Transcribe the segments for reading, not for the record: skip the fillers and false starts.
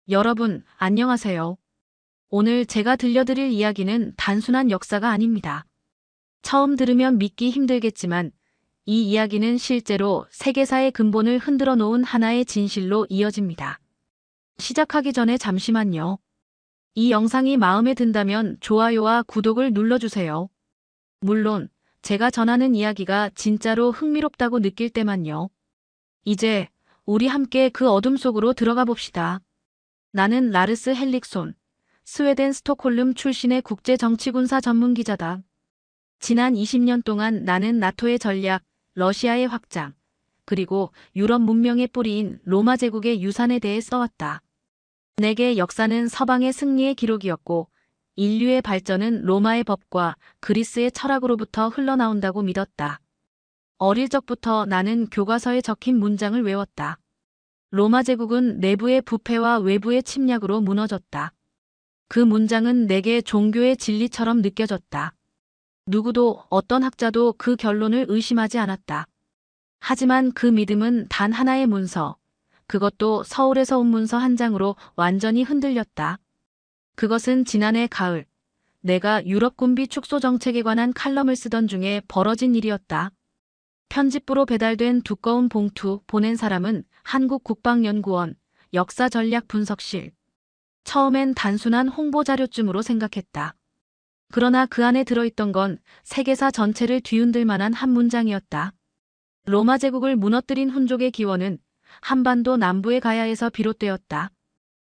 여러분, 안녕하세요. 오늘 제가 들려드릴 이야기는 단순한 역사가 아닙니다. 처음 들으면 믿기 힘들겠지만 이 이야기는 실제로 세계사의 근본을 흔들어 놓은 하나의 진실로 이어집니다. 시작하기 전에 잠시만요. 이 영상이 마음에 든다면 좋아요와 구독을 눌러주세요. 물론 제가 전하는 이야기가 진짜로 흥미롭다고 느낄 때만요. 이제 우리 함께 그 어둠 속으로 들어가 봅시다. 나는 라르스 헨릭손, 스웨덴 스톡홀름 출신의 국제정치군사 전문기자다. 지난 20년 동안 나는 나토의 전략, 러시아의 확장, 그리고 유럽 문명의 뿌리인 로마 제국의 유산에 대해 써왔다. 내게 역사는 서방의 승리의 기록이었고 인류의 발전은 로마의 법과 그리스의 철학으로부터 흘러나온다고 믿었다. 어릴 적부터 나는 교과서에 적힌 문장을 외웠다. 로마 제국은 내부의 부패와 외부의 침략으로 무너졌다. 그 문장은 내게 종교의 진리처럼 느껴졌다. 누구도 어떤 학자도 그 결론을 의심하지 않았다. 하지만 그 믿음은 단 하나의 문서, 그것도 서울에서 온 문서 한 장으로 완전히 흔들렸다. 그것은 지난해 가을, 내가 유럽 군비 축소 정책에 관한 칼럼을 쓰던 중에 벌어진 일이었다. 편집부로 배달된 두꺼운 봉투 보낸 사람은 한국국방연구원 역사전략분석실. 처음엔 단순한 홍보자료쯤으로 생각했다. 그러나 그 안에 들어있던 건 세계사 전체를 뒤흔들 만한 한 문장이었다. 로마 제국을 무너뜨린 훈족의 기원은 한반도 남부의 가야에서 비롯되었다.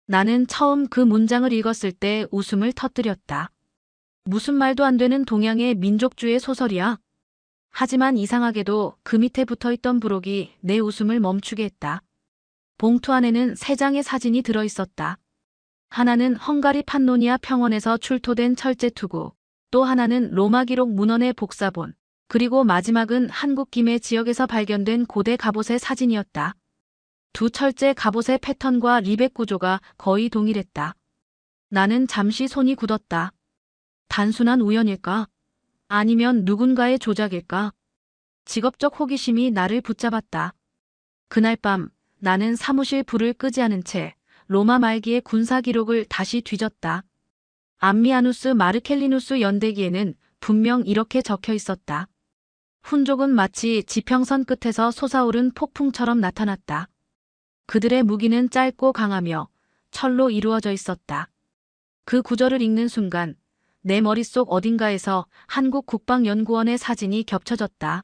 나는 처음 그 문장을 읽었을 때 웃음을 터뜨렸다. 무슨 말도 안 되는 동양의 민족주의 소설이야? 하지만 이상하게도 그 밑에 붙어있던 부록이 내 웃음을 멈추게 했다. 봉투 안에는 3장의 사진이 들어있었다. 하나는 헝가리 판노니아 평원에서 출토된 철제투구, 또 하나는 로마 기록 문헌의 복사본, 그리고 마지막은 한국 김해 지역에서 발견된 고대 갑옷의 사진이었다. 두 철제 갑옷의 패턴과 리백 구조가 거의 동일했다. 나는 잠시 손이 굳었다. 단순한 우연일까? 아니면 누군가의 조작일까? 직업적 호기심이 나를 붙잡았다. 그날 밤 나는 사무실 불을 끄지 않은 채 로마 말기의 군사 기록을 다시 뒤졌다. 암미아누스 마르켈리누스 연대기에는 분명 이렇게 적혀 있었다. 훈족은 마치 지평선 끝에서 솟아오른 폭풍처럼 나타났다. 그들의 무기는 짧고 강하며 철로 이루어져 있었다. 그 구절을 읽는 순간 내 머릿속 어딘가에서 한국국방연구원의 사진이 겹쳐졌다.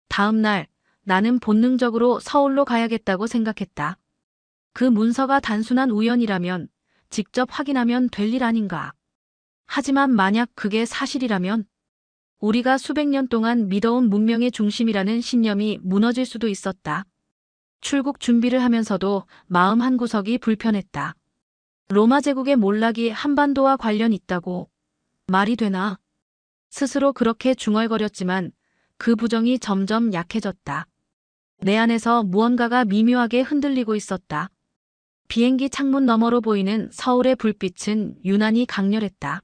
다음 날 나는 본능적으로 서울로 가야겠다고 생각했다. 그 문서가 단순한 우연이라면 직접 확인하면 될 일 아닌가. 하지만 만약 그게 사실이라면 우리가 수백 년 동안 믿어온 문명의 중심이라는 신념이 무너질 수도 있었다. 출국 준비를 하면서도 마음 한구석이 불편했다. 로마 제국의 몰락이 한반도와 관련 있다고 말이 되나? 스스로 그렇게 중얼거렸지만 그 부정이 점점 약해졌다. 내 안에서 무언가가 미묘하게 흔들리고 있었다. 비행기 창문 너머로 보이는 서울의 불빛은 유난히 강렬했다.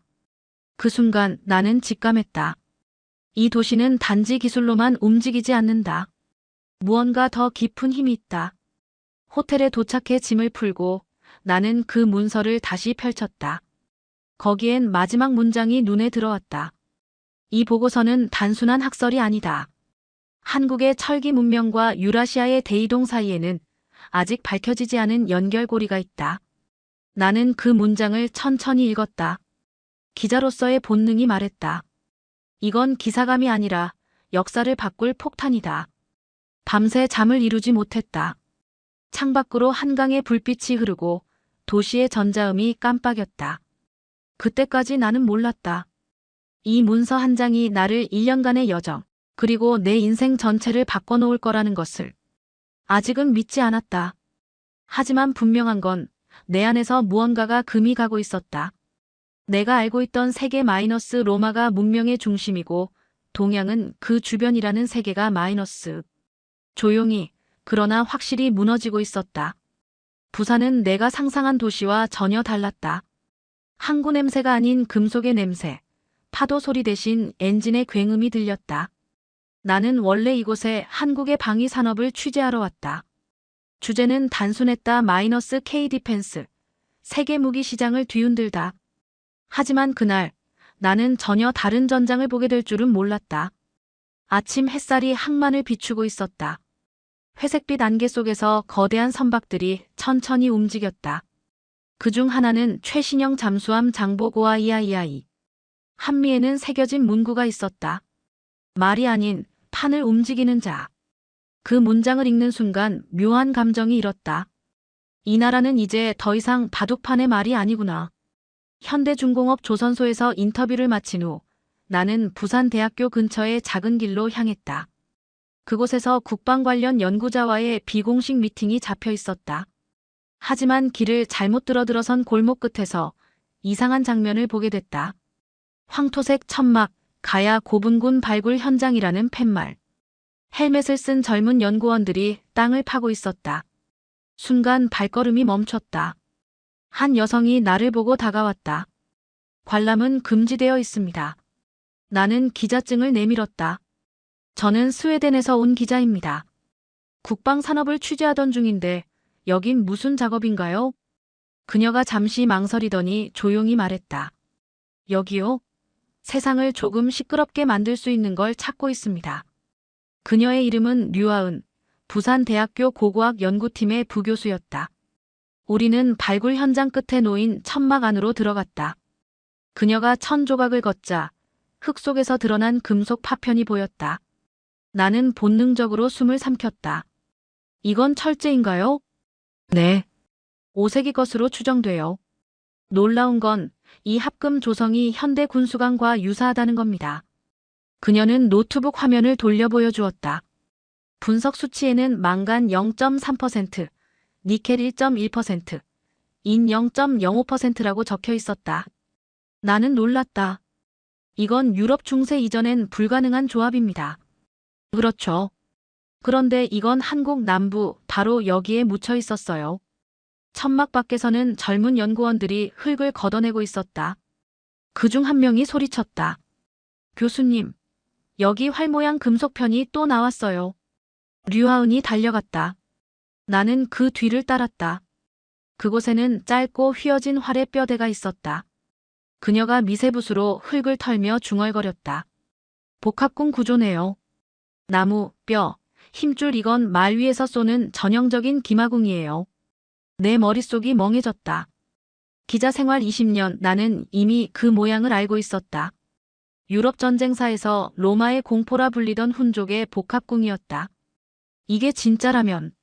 그 순간 나는 직감했다. 이 도시는 단지 기술로만 움직이지 않는다. 무언가 더 깊은 힘이 있다. 호텔에 도착해 짐을 풀고 나는 그 문서를 다시 펼쳤다. 거기엔 마지막 문장이 눈에 들어왔다. 이 보고서는 단순한 학설이 아니다. 한국의 철기 문명과 유라시아의 대이동 사이에는 아직 밝혀지지 않은 연결고리가 있다. 나는 그 문장을 천천히 읽었다. 기자로서의 본능이 말했다. 이건 기사감이 아니라 역사를 바꿀 폭탄이다. 밤새 잠을 이루지 못했다. 창밖으로 한강의 불빛이 흐르고 도시의 전자음이 깜빡였다. 그때까지 나는 몰랐다. 이 문서 한 장이 나를 1년간의 여정, 그리고 내 인생 전체를 바꿔놓을 거라는 것을 아직은 믿지 않았다. 하지만 분명한 건 내 안에서 무언가가 금이 가고 있었다. 내가 알고 있던 세계 마이너스 로마가 문명의 중심이고 동양은 그 주변이라는 세계가 마이너스. 조용히, 그러나 확실히 무너지고 있었다. 부산은 내가 상상한 도시와 전혀 달랐다. 항구 냄새가 아닌 금속의 냄새, 파도 소리 대신 엔진의 굉음이 들렸다. 나는 원래 이곳에 한국의 방위 산업을 취재하러 왔다. 주제는 단순했다. 마이너스 K 디펜스, 세계 무기 시장을 뒤흔들다. 하지만 그날 나는 전혀 다른 전장을 보게 될 줄은 몰랐다. 아침 햇살이 항만을 비추고 있었다. 회색빛 안개 속에서 거대한 선박들이 천천히 움직였다. 그중 하나는 최신형 잠수함 장보고와 이아이아이. 한미에는 새겨진 문구가 있었다. 말이 아닌 판을 움직이는 자. 그 문장을 읽는 순간 묘한 감정이 일었다. 이 나라는 이제 더 이상 바둑판의 말이 아니구나. 현대중공업 조선소에서 인터뷰를 마친 후 나는 부산대학교 근처의 작은 길로 향했다. 그곳에서 국방 관련 연구자와의 비공식 미팅이 잡혀 있었다. 하지만 길을 잘못 들어선 골목 끝에서 이상한 장면을 보게 됐다. 황토색 천막, 가야 고분군 발굴 현장이라는 팻말. 헬멧을 쓴 젊은 연구원들이 땅을 파고 있었다. 순간 발걸음이 멈췄다. 한 여성이 나를 보고 다가왔다. 관람은 금지되어 있습니다. 나는 기자증을 내밀었다. 저는 스웨덴에서 온 기자입니다. 국방 산업을 취재하던 중인데 여긴 무슨 작업인가요? 그녀가 잠시 망설이더니 조용히 말했다. 여기요? 세상을 조금 시끄럽게 만들 수 있는 걸 찾고 있습니다. 그녀의 이름은 류아은, 부산대학교 고고학 연구팀의 부교수였다. 우리는 발굴 현장 끝에 놓인 천막 안으로 들어갔다. 그녀가 천 조각을 걷자 흙 속에서 드러난 금속 파편이 보였다. 나는 본능적으로 숨을 삼켰다. 이건 철제인가요? 네. 5세기 것으로 추정돼요. 놀라운 건 이 합금 조성이 현대 군수관과 유사하다는 겁니다. 그녀는 노트북 화면을 돌려 보여주었다. 분석 수치에는 망간 0.3%, 니켈 1.1%, 인 0.05%라고 적혀 있었다. 나는 놀랐다. 이건 유럽 중세 이전엔 불가능한 조합입니다. 그렇죠. 그런데 이건 한국 남부 바로 여기에 묻혀 있었어요. 천막 밖에서는 젊은 연구원들이 흙을 걷어내고 있었다. 그중 한 명이 소리쳤다. 교수님, 여기 활 모양 금속편이 또 나왔어요. 류하은이 달려갔다. 나는 그 뒤를 따랐다. 그곳에는 짧고 휘어진 활의 뼈대가 있었다. 그녀가 미세붓으로 흙을 털며 중얼거렸다. 복합궁 구조네요. 나무, 뼈, 힘줄 이건 말 위에서 쏘는 전형적인 기마궁이에요. 내 머릿속이 멍해졌다. 기자 생활 20년 나는 이미 그 모양을 알고 있었다. 유럽 전쟁사에서 로마의 공포라 불리던 훈족의 복합궁이었다. 이게 진짜라면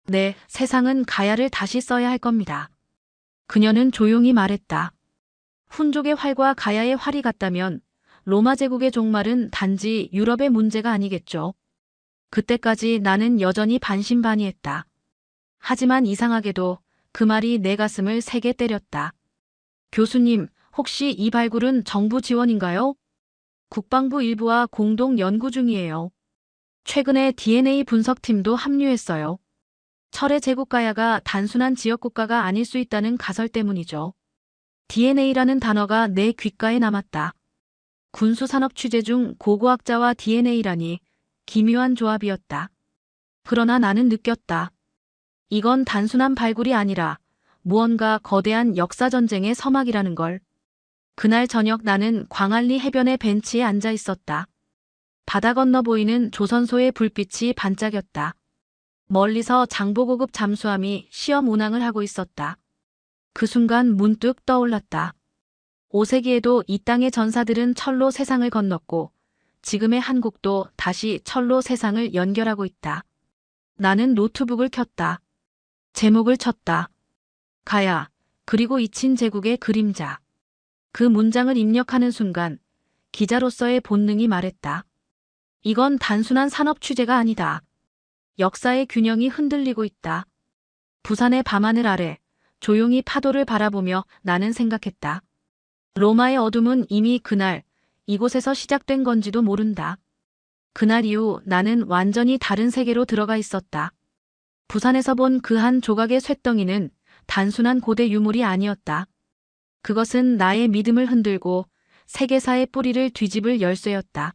네, 세상은 가야를 다시 써야 할 겁니다. 그녀는 조용히 말했다. 훈족의 활과 가야의 활이 같다면 로마 제국의 종말은 단지 유럽의 문제가 아니겠죠. 그때까지 나는 여전히 반신반의했다. 하지만 이상하게도 그 말이 내 가슴을 세게 때렸다. 교수님, 혹시 이 발굴은 정부 지원인가요? 국방부 일부와 공동 연구 중이에요. 최근에 DNA 분석팀도 합류했어요. 철의 제국가야가 단순한 지역국가가 아닐 수 있다는 가설 때문이죠. DNA라는 단어가 내 귓가에 남았다. 군수산업 취재 중 고고학자와 DNA라니 기묘한 조합이었다. 그러나 나는 느꼈다. 이건 단순한 발굴이 아니라 무언가 거대한 역사전쟁의 서막이라는 걸. 그날 저녁 나는 광안리 해변의 벤치에 앉아 있었다. 바다 건너 보이는 조선소의 불빛이 반짝였다. 멀리서 장보고급 잠수함이 시험 운항을 하고 있었다. 그 순간 문득 떠올랐다. 5세기에도 이 땅의 전사들은 철로 세상을 건넜고 지금의 한국도 다시 철로 세상을 연결하고 있다. 나는 노트북을 켰다. 제목을 쳤다. 가야, 그리고 잊힌 제국의 그림자. 그 문장을 입력하는 순간 기자로서의 본능이 말했다. 이건 단순한 산업 취재가 아니다. 역사의 균형이 흔들리고 있다. 부산의 밤하늘 아래 조용히 파도를 바라보며 나는 생각했다. 로마의 어둠은 이미 그날 이곳에서 시작된 건지도 모른다. 그날 이후 나는 완전히 다른 세계로 들어가 있었다. 부산에서 본 그 한 조각의 쇳덩이는 단순한 고대 유물이 아니었다. 그것은 나의 믿음을 흔들고 세계사의 뿌리를 뒤집을 열쇠였다.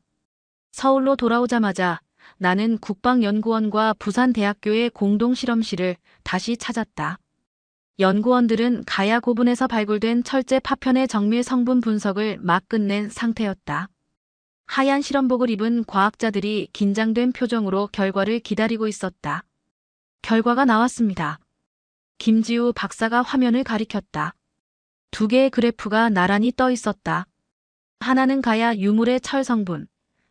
서울로 돌아오자마자 나는 국방연구원과 부산대학교의 공동실험실을 다시 찾았다. 연구원들은 가야 고분에서 발굴된 철제 파편의 정밀 성분 분석을 막 끝낸 상태였다. 하얀 실험복을 입은 과학자들이 긴장된 표정으로 결과를 기다리고 있었다. 결과가 나왔습니다. 김지우 박사가 화면을 가리켰다. 두 개의 그래프가 나란히 떠 있었다. 하나는 가야 유물의 철 성분,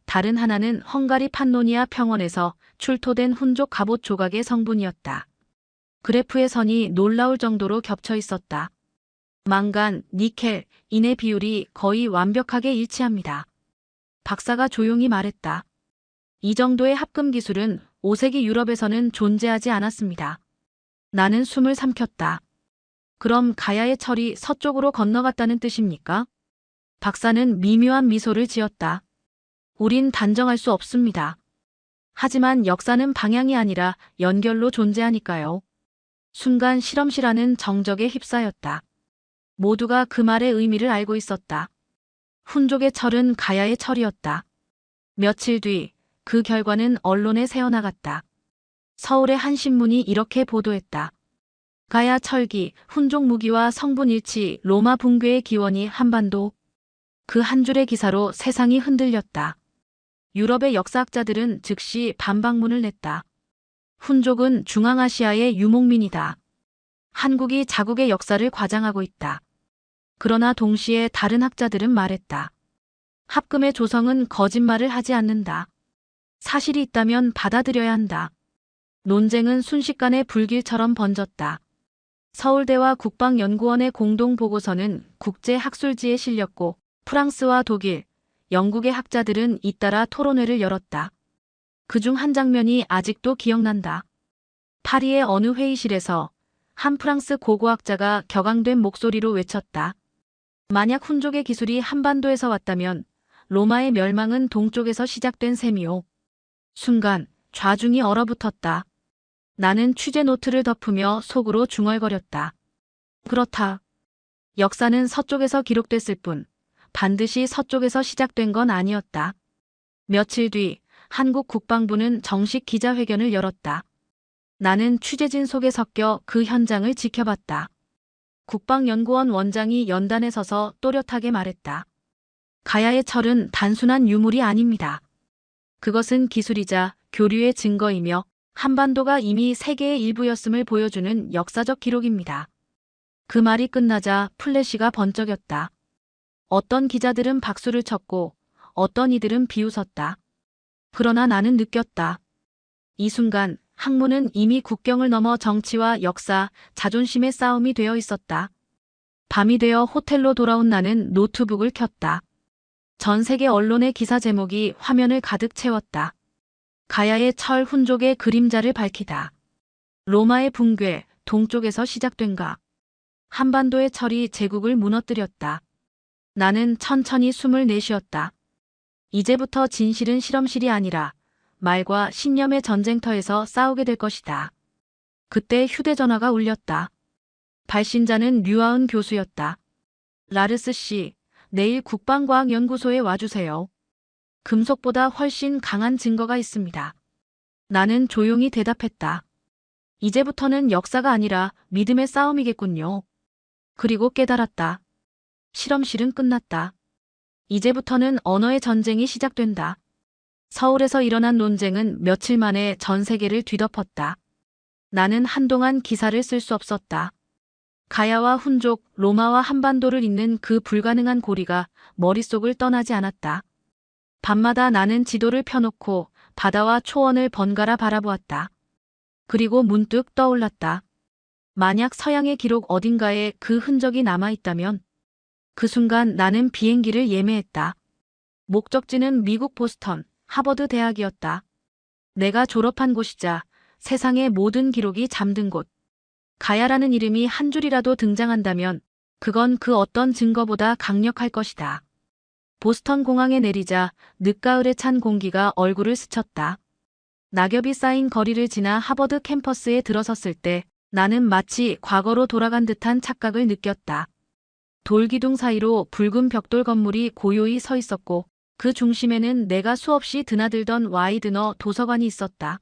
다른 하나는 헝가리 판노니아 평원에서 출토된 훈족 갑옷 조각의 성분이었다. 그래프의 선이 놀라울 정도로 겹쳐 있었다. 망간, 니켈, 인의 비율이 거의 완벽하게 일치합니다. 박사가 조용히 말했다. 이 정도의 합금 기술은 5세기 유럽에서는 존재하지 않았습니다. 나는 숨을 삼켰다. 그럼 가야의 철이 서쪽으로 건너갔다는 뜻입니까? 박사는 미묘한 미소를 지었다. 우린 단정할 수 없습니다. 하지만 역사는 방향이 아니라 연결로 존재하니까요. 순간 실험실 안은 정적에 휩싸였다. 모두가 그 말의 의미를 알고 있었다. 훈족의 철은 가야의 철이었다. 며칠 뒤 그 결과는 언론에 새어나갔다. 서울의 한 신문이 이렇게 보도했다. 가야 철기, 훈족 무기와 성분 일치, 로마 붕괴의 기원이 한반도. 그 한 줄의 기사로 세상이 흔들렸다. 유럽의 역사학자들은 즉시 반박문을 냈다. 훈족은 중앙아시아의 유목민이다. 한국이 자국의 역사를 과장하고 있다. 그러나 동시에 다른 학자들은 말했다. 합금의 조성은 거짓말을 하지 않는다. 사실이 있다면 받아들여야 한다. 논쟁은 순식간에 불길처럼 번졌다. 서울대와 국방연구원의 공동보고서는 국제학술지에 실렸고 프랑스와 독일, 영국의 학자들은 잇따라 토론회를 열었다. 그중 한 장면이 아직도 기억난다. 파리의 어느 회의실에서 한 프랑스 고고학자가 격앙된 목소리로 외쳤다. 만약 훈족의 기술이 한반도에서 왔다면 로마의 멸망은 동쪽에서 시작된 셈이오. 순간 좌중이 얼어붙었다. 나는 취재 노트를 덮으며 속으로 중얼거렸다. 그렇다. 역사는 서쪽에서 기록됐을 뿐 반드시 서쪽에서 시작된 건 아니었다. 며칠 뒤 한국 국방부는 정식 기자회견을 열었다. 나는 취재진 속에 섞여 그 현장을 지켜봤다. 국방연구원 원장이 연단에 서서 또렷하게 말했다. 가야의 철은 단순한 유물이 아닙니다. 그것은 기술이자 교류의 증거이며 한반도가 이미 세계의 일부였음을 보여주는 역사적 기록입니다. 그 말이 끝나자 플래시가 번쩍였다. 어떤 기자들은 박수를 쳤고 어떤 이들은 비웃었다. 그러나 나는 느꼈다. 이 순간 학문은 이미 국경을 넘어 정치와 역사, 자존심의 싸움이 되어 있었다. 밤이 되어 호텔로 돌아온 나는 노트북을 켰다. 전 세계 언론의 기사 제목이 화면을 가득 채웠다. 가야의 철 훈족의 그림자를 밝히다. 로마의 붕괴, 동쪽에서 시작된가. 한반도의 철이 제국을 무너뜨렸다. 나는 천천히 숨을 내쉬었다. 이제부터 진실은 실험실이 아니라 말과 신념의 전쟁터에서 싸우게 될 것이다. 그때 휴대전화가 울렸다. 발신자는 류아은 교수였다. 라르스 씨, 내일 국방과학연구소에 와주세요. 금속보다 훨씬 강한 증거가 있습니다. 나는 조용히 대답했다. 이제부터는 역사가 아니라 믿음의 싸움이겠군요. 그리고 깨달았다. 실험실은 끝났다. 이제부터는 언어의 전쟁이 시작된다. 서울에서 일어난 논쟁은 며칠 만에 전 세계를 뒤덮었다. 나는 한동안 기사를 쓸 수 없었다. 가야와 훈족, 로마와 한반도를 잇는 그 불가능한 고리가 머릿속을 떠나지 않았다. 밤마다 나는 지도를 펴놓고 바다와 초원을 번갈아 바라보았다. 그리고 문득 떠올랐다. 만약 서양의 기록 어딘가에 그 흔적이 남아있다면 그 순간 나는 비행기를 예매했다. 목적지는 미국 보스턴, 하버드 대학이었다. 내가 졸업한 곳이자 세상의 모든 기록이 잠든 곳. 가야라는 이름이 한 줄이라도 등장한다면 그건 그 어떤 증거보다 강력할 것이다. 보스턴 공항에 내리자 늦가을에 찬 공기가 얼굴을 스쳤다. 낙엽이 쌓인 거리를 지나 하버드 캠퍼스에 들어섰을 때 나는 마치 과거로 돌아간 듯한 착각을 느꼈다. 돌기둥 사이로 붉은 벽돌 건물이 고요히 서 있었고 그 중심에는 내가 수없이 드나들던 와이드너 도서관이 있었다.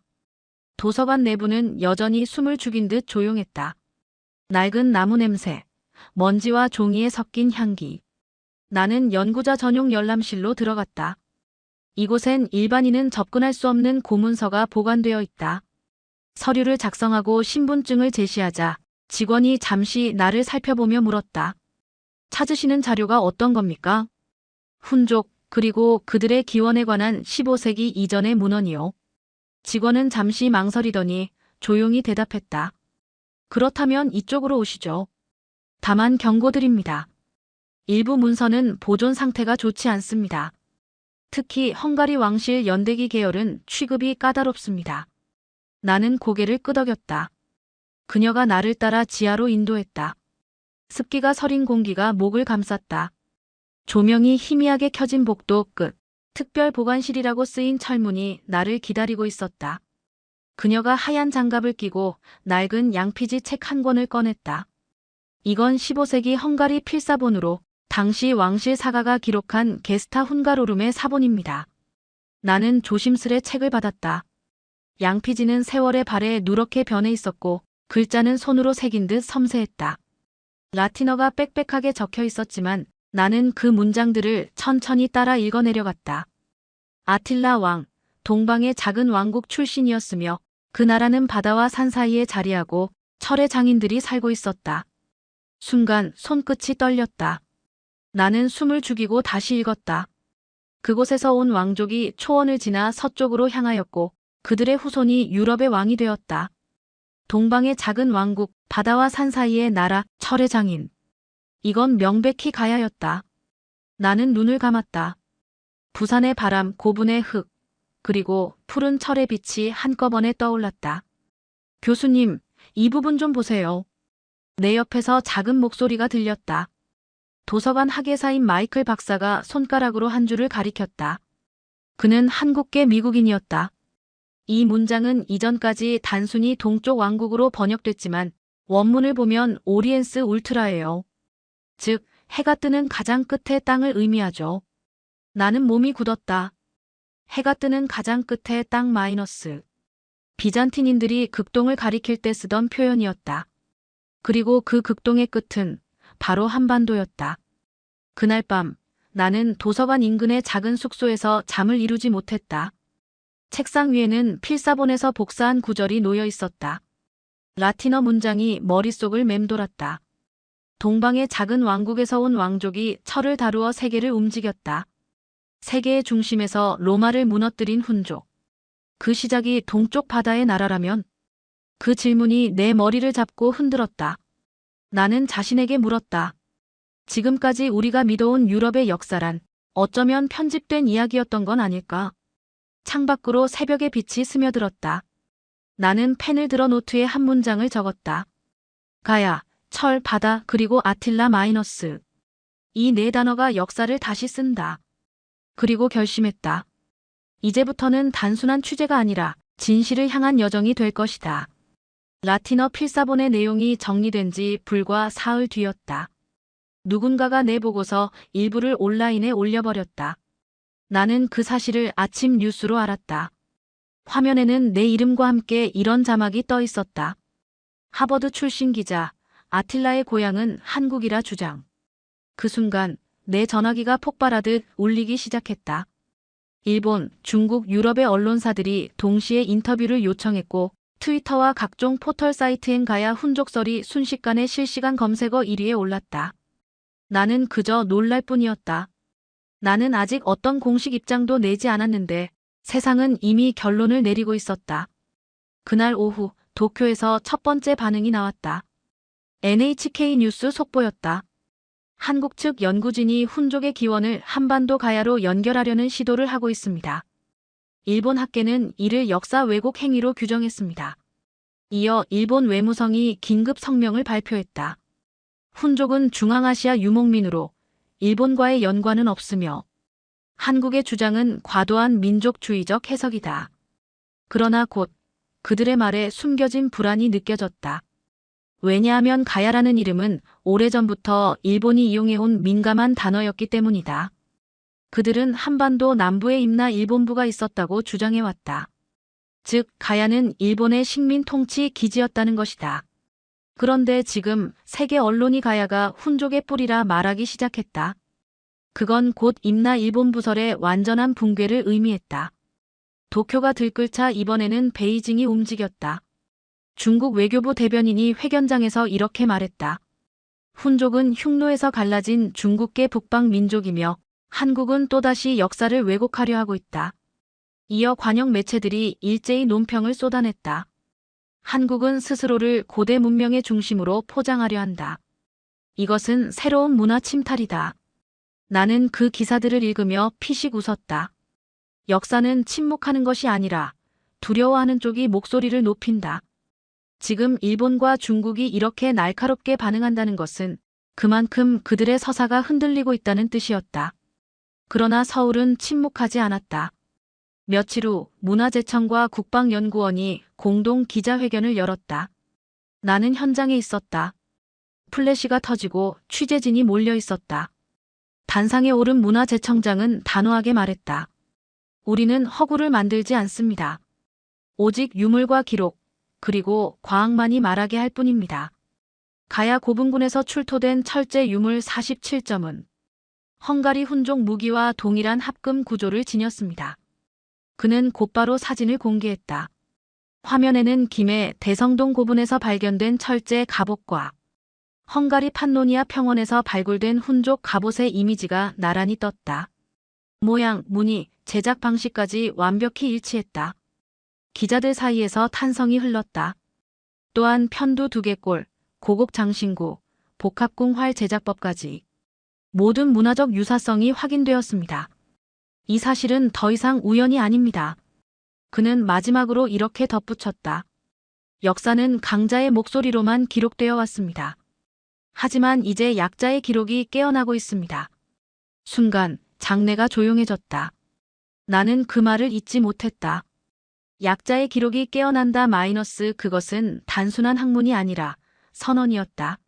도서관 내부는 여전히 숨을 죽인 듯 조용했다. 낡은 나무 냄새, 먼지와 종이에 섞인 향기. 나는 연구자 전용 열람실로 들어갔다. 이곳엔 일반인은 접근할 수 없는 고문서가 보관되어 있다. 서류를 작성하고 신분증을 제시하자 직원이 잠시 나를 살펴보며 물었다. 찾으시는 자료가 어떤 겁니까? 훈족, 그리고 그들의 기원에 관한 15세기 이전의 문헌이요. 직원은 잠시 망설이더니 조용히 대답했다. 그렇다면 이쪽으로 오시죠. 다만 경고드립니다. 일부 문서는 보존 상태가 좋지 않습니다. 특히 헝가리 왕실 연대기 계열은 취급이 까다롭습니다. 나는 고개를 끄덕였다. 그녀가 나를 따라 지하로 인도했다. 습기가 서린 공기가 목을 감쌌다. 조명이 희미하게 켜진 복도 끝, 특별 보관실이라고 쓰인 철문이 나를 기다리고 있었다. 그녀가 하얀 장갑을 끼고 낡은 양피지 책 한 권을 꺼냈다. 이건 15세기 헝가리 필사본으로 당시 왕실 사가가 기록한 게스타 훈가로름의 사본입니다. 나는 조심스레 책을 받았다. 양피지는 세월의 발에 누렇게 변해 있었고 글자는 손으로 새긴 듯 섬세했다. 라틴어가 빽빽하게 적혀 있었지만 나는 그 문장들을 천천히 따라 읽어내려갔다. 아틸라 왕, 동방의 작은 왕국 출신이었으며 그 나라는 바다와 산 사이에 자리하고 철의 장인들이 살고 있었다. 순간 손끝이 떨렸다. 나는 숨을 죽이고 다시 읽었다. 그곳에서 온 왕족이 초원을 지나 서쪽으로 향하였고 그들의 후손이 유럽의 왕이 되었다. 동방의 작은 왕국, 바다와 산 사이의 나라, 철의 장인. 이건 명백히 가야였다. 나는 눈을 감았다. 부산의 바람, 고분의 흙, 그리고 푸른 철의 빛이 한꺼번에 떠올랐다. 교수님, 이 부분 좀 보세요. 내 옆에서 작은 목소리가 들렸다. 도서관 학예사인 마이클 박사가 손가락으로 한 줄을 가리켰다. 그는 한국계 미국인이었다. 이 문장은 이전까지 단순히 동쪽 왕국으로 번역됐지만 원문을 보면 오리엔스 울트라예요. 즉, 해가 뜨는 가장 끝의 땅을 의미하죠. 나는 몸이 굳었다. 해가 뜨는 가장 끝의 땅 마이너스. 비잔틴인들이 극동을 가리킬 때 쓰던 표현이었다. 그리고 그 극동의 끝은 바로 한반도였다. 그날 밤 나는 도서관 인근의 작은 숙소에서 잠을 이루지 못했다. 책상 위에는 필사본에서 복사한 구절이 놓여 있었다. 라틴어 문장이 머릿속을 맴돌았다. 동방의 작은 왕국에서 온 왕족이 철을 다루어 세계를 움직였다. 세계의 중심에서 로마를 무너뜨린 훈족. 그 시작이 동쪽 바다의 나라라면? 그 질문이 내 머리를 잡고 흔들었다. 나는 자신에게 물었다. 지금까지 우리가 믿어온 유럽의 역사란 어쩌면 편집된 이야기였던 건 아닐까? 창밖으로 새벽의 빛이 스며들었다. 나는 펜을 들어 노트에 한 문장을 적었다. 가야, 철, 바다, 그리고 아틸라 마이너스. 이 네 단어가 역사를 다시 쓴다. 그리고 결심했다. 이제부터는 단순한 취재가 아니라 진실을 향한 여정이 될 것이다. 라틴어 필사본의 내용이 정리된 지 불과 사흘 뒤였다. 누군가가 내 보고서 일부를 온라인에 올려버렸다. 나는 그 사실을 아침 뉴스로 알았다. 화면에는 내 이름과 함께 이런 자막이 떠 있었다. 하버드 출신 기자, 아틸라의 고향은 한국이라 주장. 그 순간 내 전화기가 폭발하듯 울리기 시작했다. 일본, 중국, 유럽의 언론사들이 동시에 인터뷰를 요청했고 트위터와 각종 포털 사이트엔 가야 훈족설이 순식간에 실시간 검색어 1위에 올랐다. 나는 그저 놀랄 뿐이었다. 나는 아직 어떤 공식 입장도 내지 않았는데 세상은 이미 결론을 내리고 있었다. 그날 오후 도쿄에서 첫 번째 반응이 나왔다. NHK 뉴스 속보였다. 한국 측 연구진이 훈족의 기원을 한반도 가야로 연결하려는 시도를 하고 있습니다. 일본 학계는 이를 역사 왜곡 행위로 규정했습니다. 이어 일본 외무성이 긴급 성명을 발표했다. 훈족은 중앙아시아 유목민으로 일본과의 연관은 없으며 한국의 주장은 과도한 민족주의적 해석이다. 그러나 곧 그들의 말에 숨겨진 불안이 느껴졌다. 왜냐하면 가야라는 이름은 오래전부터 일본이 이용해온 민감한 단어였기 때문이다. 그들은 한반도 남부에 임나 일본부가 있었다고 주장해왔다. 즉 가야는 일본의 식민 통치 기지였다는 것이다. 그런데 지금 세계 언론이 가야가 훈족의 뿌리라 말하기 시작했다. 그건 곧 임나 일본 부설의 완전한 붕괴를 의미했다. 도쿄가 들끓자 이번에는 베이징이 움직였다. 중국 외교부 대변인이 회견장에서 이렇게 말했다. 훈족은 흉노에서 갈라진 중국계 북방 민족이며 한국은 또다시 역사를 왜곡하려 하고 있다. 이어 관영 매체들이 일제히 논평을 쏟아냈다. 한국은 스스로를 고대 문명의 중심으로 포장하려 한다. 이것은 새로운 문화 침탈이다. 나는 그 기사들을 읽으며 피식 웃었다. 역사는 침묵하는 것이 아니라 두려워하는 쪽이 목소리를 높인다. 지금 일본과 중국이 이렇게 날카롭게 반응한다는 것은 그만큼 그들의 서사가 흔들리고 있다는 뜻이었다. 그러나 서울은 침묵하지 않았다. 며칠 후 문화재청과 국방연구원이 공동 기자회견을 열었다. 나는 현장에 있었다. 플래시가 터지고 취재진이 몰려 있었다. 단상에 오른 문화재청장은 단호하게 말했다. 우리는 허구를 만들지 않습니다. 오직 유물과 기록, 그리고 과학만이 말하게 할 뿐입니다. 가야 고분군에서 출토된 철제 유물 47점은 헝가리 훈족 무기와 동일한 합금 구조를 지녔습니다. 그는 곧바로 사진을 공개했다. 화면에는 김해 대성동 고분에서 발견된 철제 갑옷과 헝가리 판노니아 평원에서 발굴된 훈족 갑옷의 이미지가 나란히 떴다. 모양, 무늬, 제작 방식까지 완벽히 일치했다. 기자들 사이에서 탄성이 흘렀다. 또한 편두 두개골, 고곡 장신구, 복합궁 활 제작법까지 모든 문화적 유사성이 확인되었습니다. 이 사실은 더 이상 우연이 아닙니다. 그는 마지막으로 이렇게 덧붙였다. 역사는 강자의 목소리로만 기록되어 왔습니다. 하지만 이제 약자의 기록이 깨어나고 있습니다. 순간 장내가 조용해졌다. 나는 그 말을 잊지 못했다. 약자의 기록이 깨어난다 마이너스 그것은 단순한 학문이 아니라 선언이었다.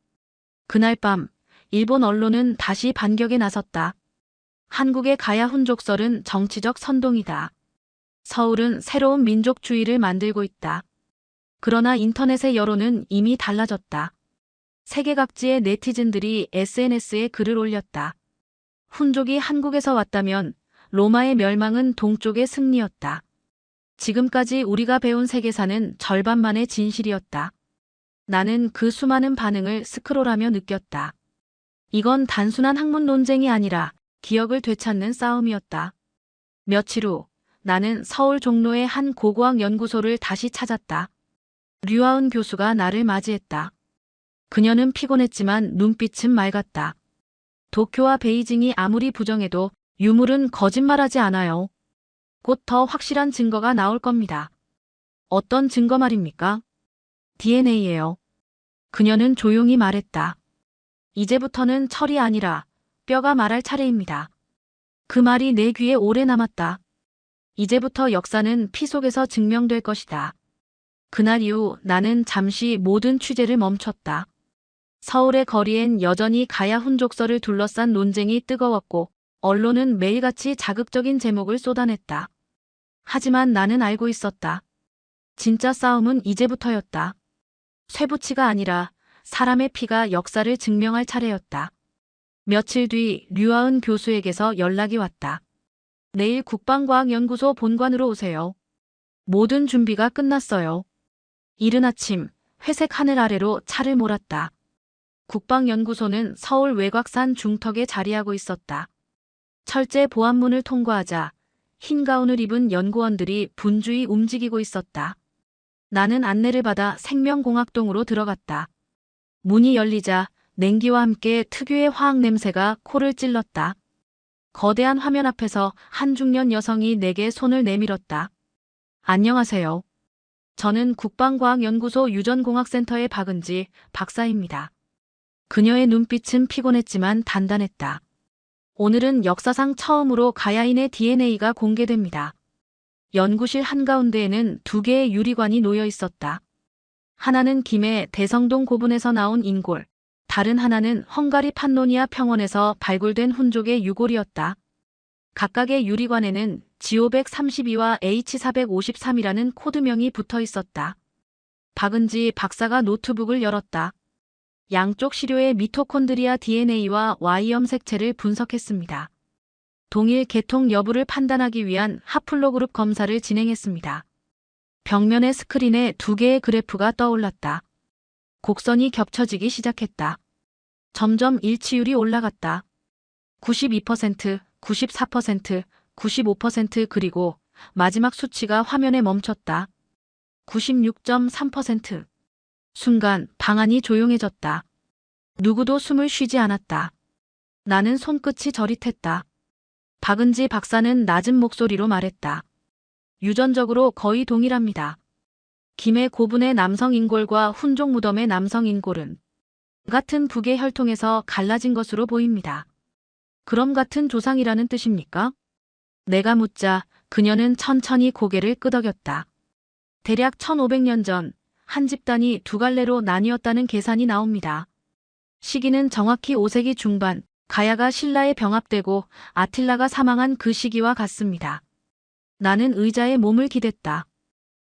그날 밤 일본 언론은 다시 반격에 나섰다. 한국의 가야 훈족설은 정치적 선동이다. 서울은 새로운 민족주의를 만들고 있다. 그러나 인터넷의 여론은 이미 달라졌다. 세계 각지의 네티즌들이 SNS에 글을 올렸다. 훈족이 한국에서 왔다면 로마의 멸망은 동쪽의 승리였다. 지금까지 우리가 배운 세계사는 절반만의 진실이었다. 나는 그 수많은 반응을 스크롤하며 느꼈다. 이건 단순한 학문 논쟁이 아니라 기억을 되찾는 싸움이었다. 며칠 후 나는 서울 종로의 한 고고학 연구소를 다시 찾았다. 류아은 교수가 나를 맞이했다. 그녀는 피곤했지만 눈빛은 맑았다. 도쿄와 베이징이 아무리 부정해도 유물은 거짓말하지 않아요. 곧 더 확실한 증거가 나올 겁니다. 어떤 증거 말입니까? DNA예요. 그녀는 조용히 말했다. 이제부터는 철이 아니라 뼈가 말할 차례입니다. 그 말이 내 귀에 오래 남았다. 이제부터 역사는 피 속에서 증명될 것이다. 그날 이후 나는 잠시 모든 취재를 멈췄다. 서울의 거리엔 여전히 가야 훈족설을 둘러싼 논쟁이 뜨거웠고 언론은 매일같이 자극적인 제목을 쏟아냈다. 하지만 나는 알고 있었다. 진짜 싸움은 이제부터였다. 쇠붙이가 아니라 사람의 피가 역사를 증명할 차례였다. 며칠 뒤 류아은 교수에게서 연락이 왔다. 내일 국방과학연구소 본관으로 오세요. 모든 준비가 끝났어요. 이른 아침 회색 하늘 아래로 차를 몰았다. 국방연구소는 서울 외곽산 중턱에 자리하고 있었다. 철제 보안문을 통과하자 흰 가운을 입은 연구원들이 분주히 움직이고 있었다. 나는 안내를 받아 생명공학동으로 들어갔다. 문이 열리자 냉기와 함께 특유의 화학 냄새가 코를 찔렀다. 거대한 화면 앞에서 한 중년 여성이 내게 손을 내밀었다. 안녕하세요. 저는 국방과학연구소 유전공학센터의 박은지 박사입니다. 그녀의 눈빛은 피곤했지만 단단했다. 오늘은 역사상 처음으로 가야인의 DNA가 공개됩니다. 연구실 한가운데에는 2개의 유리관이 놓여 있었다. 하나는 김해 대성동 고분에서 나온 인골, 다른 하나는 헝가리 판노니아 평원에서 발굴된 훈족의 유골이었다. 각각의 유리관에는 G532와 H453이라는 코드명이 붙어 있었다. 박은지 박사가 노트북을 열었다. 양쪽 시료의 미토콘드리아 DNA와 Y염 색채를 분석했습니다. 동일 계통 여부를 판단하기 위한 하플로그룹 검사를 진행했습니다. 벽면의 스크린에 2개의 그래프가 떠올랐다. 곡선이 겹쳐지기 시작했다. 점점 일치율이 올라갔다. 92%, 94%, 95% 그리고 마지막 수치가 화면에 멈췄다. 96.3%. 순간 방안이 조용해졌다. 누구도 숨을 쉬지 않았다. 나는 손끝이 저릿했다. 박은지 박사는 낮은 목소리로 말했다. 유전적으로 거의 동일합니다. 김해 고분의 남성 인골과 훈종 무덤의 남성 인골은 같은 북의 혈통에서 갈라진 것으로 보입니다. 그럼 같은 조상이라는 뜻입니까? 내가 묻자 그녀는 천천히 고개를 끄덕였다. 대략 1500년 전 한 집단이 2갈래로 나뉘었다는 계산이 나옵니다. 시기는 정확히 5세기 중반, 가야가 신라에 병합되고 아틸라가 사망한 그 시기와 같습니다. 나는 의자에 몸을 기댔다.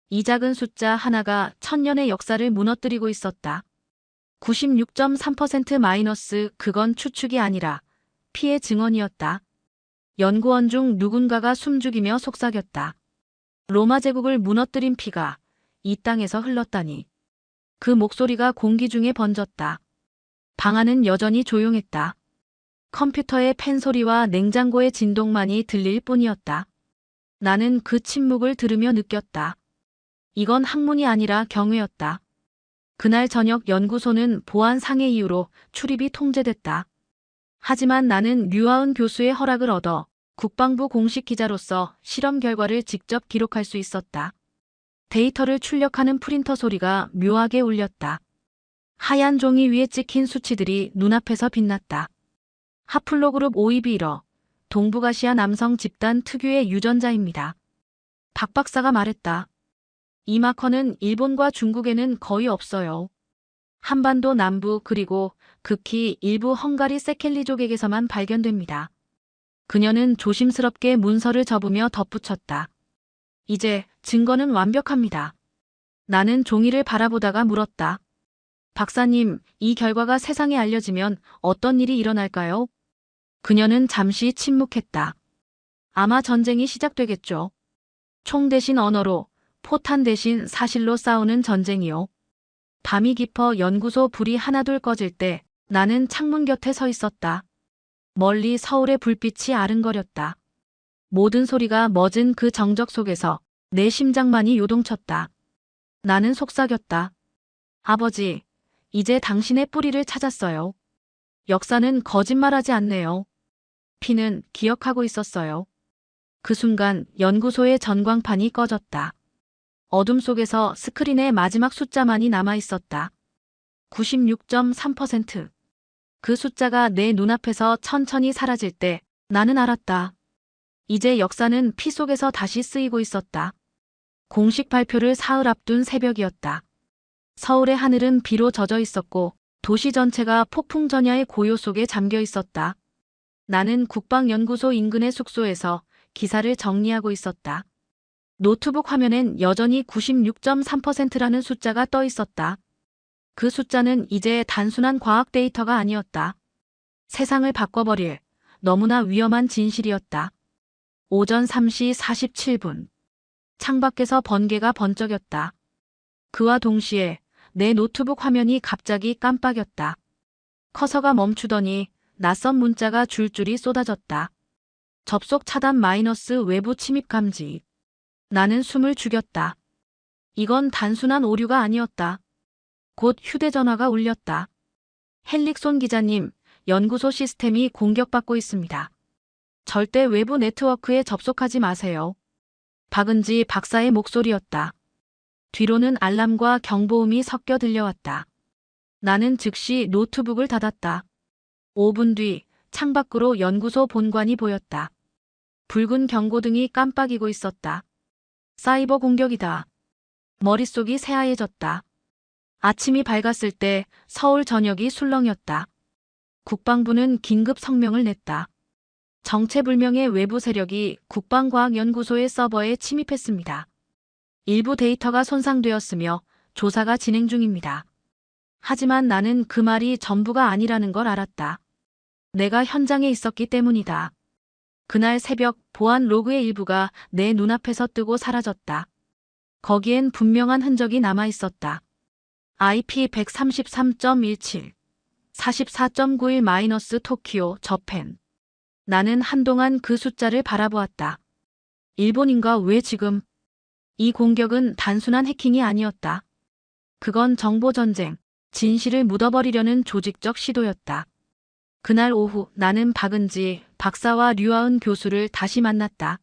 이 작은 숫자 하나가 1000년의 역사를 무너뜨리고 있었다. 96.3% 마이너스 그건 추측이 아니라 피해 증언이었다. 연구원 중 누군가가 숨죽이며 속삭였다. 로마 제국을 무너뜨린 피가 이 땅에서 흘렀다니. 그 목소리가 공기 중에 번졌다. 방 안은 여전히 조용했다. 컴퓨터의 펜 소리와 냉장고의 진동만이 들릴 뿐이었다. 나는 그 침묵을 들으며 느꼈다. 이건 학문이 아니라 경외였다. 그날 저녁 연구소는 보안 상해 이유로 출입이 통제됐다. 하지만 나는 류하은 교수의 허락을 얻어 국방부 공식 기자로서 실험 결과를 직접 기록할 수 있었다. 데이터를 출력하는 프린터 소리가 묘하게 울렸다. 하얀 종이 위에 찍힌 수치들이 눈앞에서 빛났다. 하플로그룹 521호, 동북아시아 남성 집단 특유의 유전자입니다. 박 박사가 말했다. 이 마커는 일본과 중국에는 거의 없어요. 한반도 남부 그리고 극히 일부 헝가리 세켈리족에게서만 발견됩니다. 그녀는 조심스럽게 문서를 접으며 덧붙였다. 이제 증거는 완벽합니다. 나는 종이를 바라보다가 물었다. 박사님, 이 결과가 세상에 알려지면 어떤 일이 일어날까요? 그녀는 잠시 침묵했다. 아마 전쟁이 시작되겠죠. 총 대신 언어로, 포탄 대신 사실로 싸우는 전쟁이요. 밤이 깊어 연구소 불이 하나둘 꺼질 때 나는 창문 곁에 서 있었다. 멀리 서울의 불빛이 아른거렸다. 모든 소리가 멎은 그 정적 속에서 내 심장만이 요동쳤다. 나는 속삭였다. 아버지, 이제 당신의 뿌리를 찾았어요. 역사는 거짓말하지 않네요. 피는 기억하고 있었어요. 그 순간 연구소의 전광판이 꺼졌다. 어둠 속에서 스크린의 마지막 숫자만이 남아 있었다. 96.3%. 그 숫자가 내 눈앞에서 천천히 사라질 때 나는 알았다. 이제 역사는 피 속에서 다시 쓰이고 있었다. 공식 발표를 사흘 앞둔 새벽이었다. 서울의 하늘은 비로 젖어 있었고 도시 전체가 폭풍 전야의 고요 속에 잠겨 있었다. 나는 국방연구소 인근의 숙소에서 기사를 정리하고 있었다. 노트북 화면엔 여전히 96.3%라는 숫자가 떠 있었다. 그 숫자는 이제 단순한 과학 데이터가 아니었다. 세상을 바꿔버릴 너무나 위험한 진실이었다. 오전 3시 47분. 창밖에서 번개가 번쩍였다. 그와 동시에 내 노트북 화면이 갑자기 깜빡였다. 커서가 멈추더니 낯선 문자가 줄줄이 쏟아졌다. 접속 차단 마이너스 외부 침입 감지. 나는 숨을 죽였다. 이건 단순한 오류가 아니었다. 곧 휴대전화가 울렸다. 헬릭손 기자님, 연구소 시스템이 공격받고 있습니다. 절대 외부 네트워크에 접속하지 마세요. 박은지 박사의 목소리였다. 뒤로는 알람과 경보음이 섞여 들려왔다. 나는 즉시 노트북을 닫았다. 5분 뒤 창밖으로 연구소 본관이 보였다. 붉은 경고등이 깜빡이고 있었다. 사이버 공격이다. 머릿속이 새하얘졌다. 아침이 밝았을 때 서울 전역이 술렁였다. 국방부는 긴급 성명을 냈다. 정체불명의 외부 세력이 국방과학연구소의 서버에 침입했습니다. 일부 데이터가 손상되었으며 조사가 진행 중입니다. 하지만 나는 그 말이 전부가 아니라는 걸 알았다. 내가 현장에 있었기 때문이다. 그날 새벽 보안 로그의 일부가 내 눈앞에서 뜨고 사라졌다. 거기엔 분명한 흔적이 남아 있었다. IP 133.17, 44.91- 토키오, 저펜. 나는 한동안 그 숫자를 바라보았다. 일본인가 왜 지금? 이 공격은 단순한 해킹이 아니었다. 그건 정보전쟁, 진실을 묻어버리려는 조직적 시도였다. 그날 오후 나는 박은지 박사와 류아은 교수를 다시 만났다.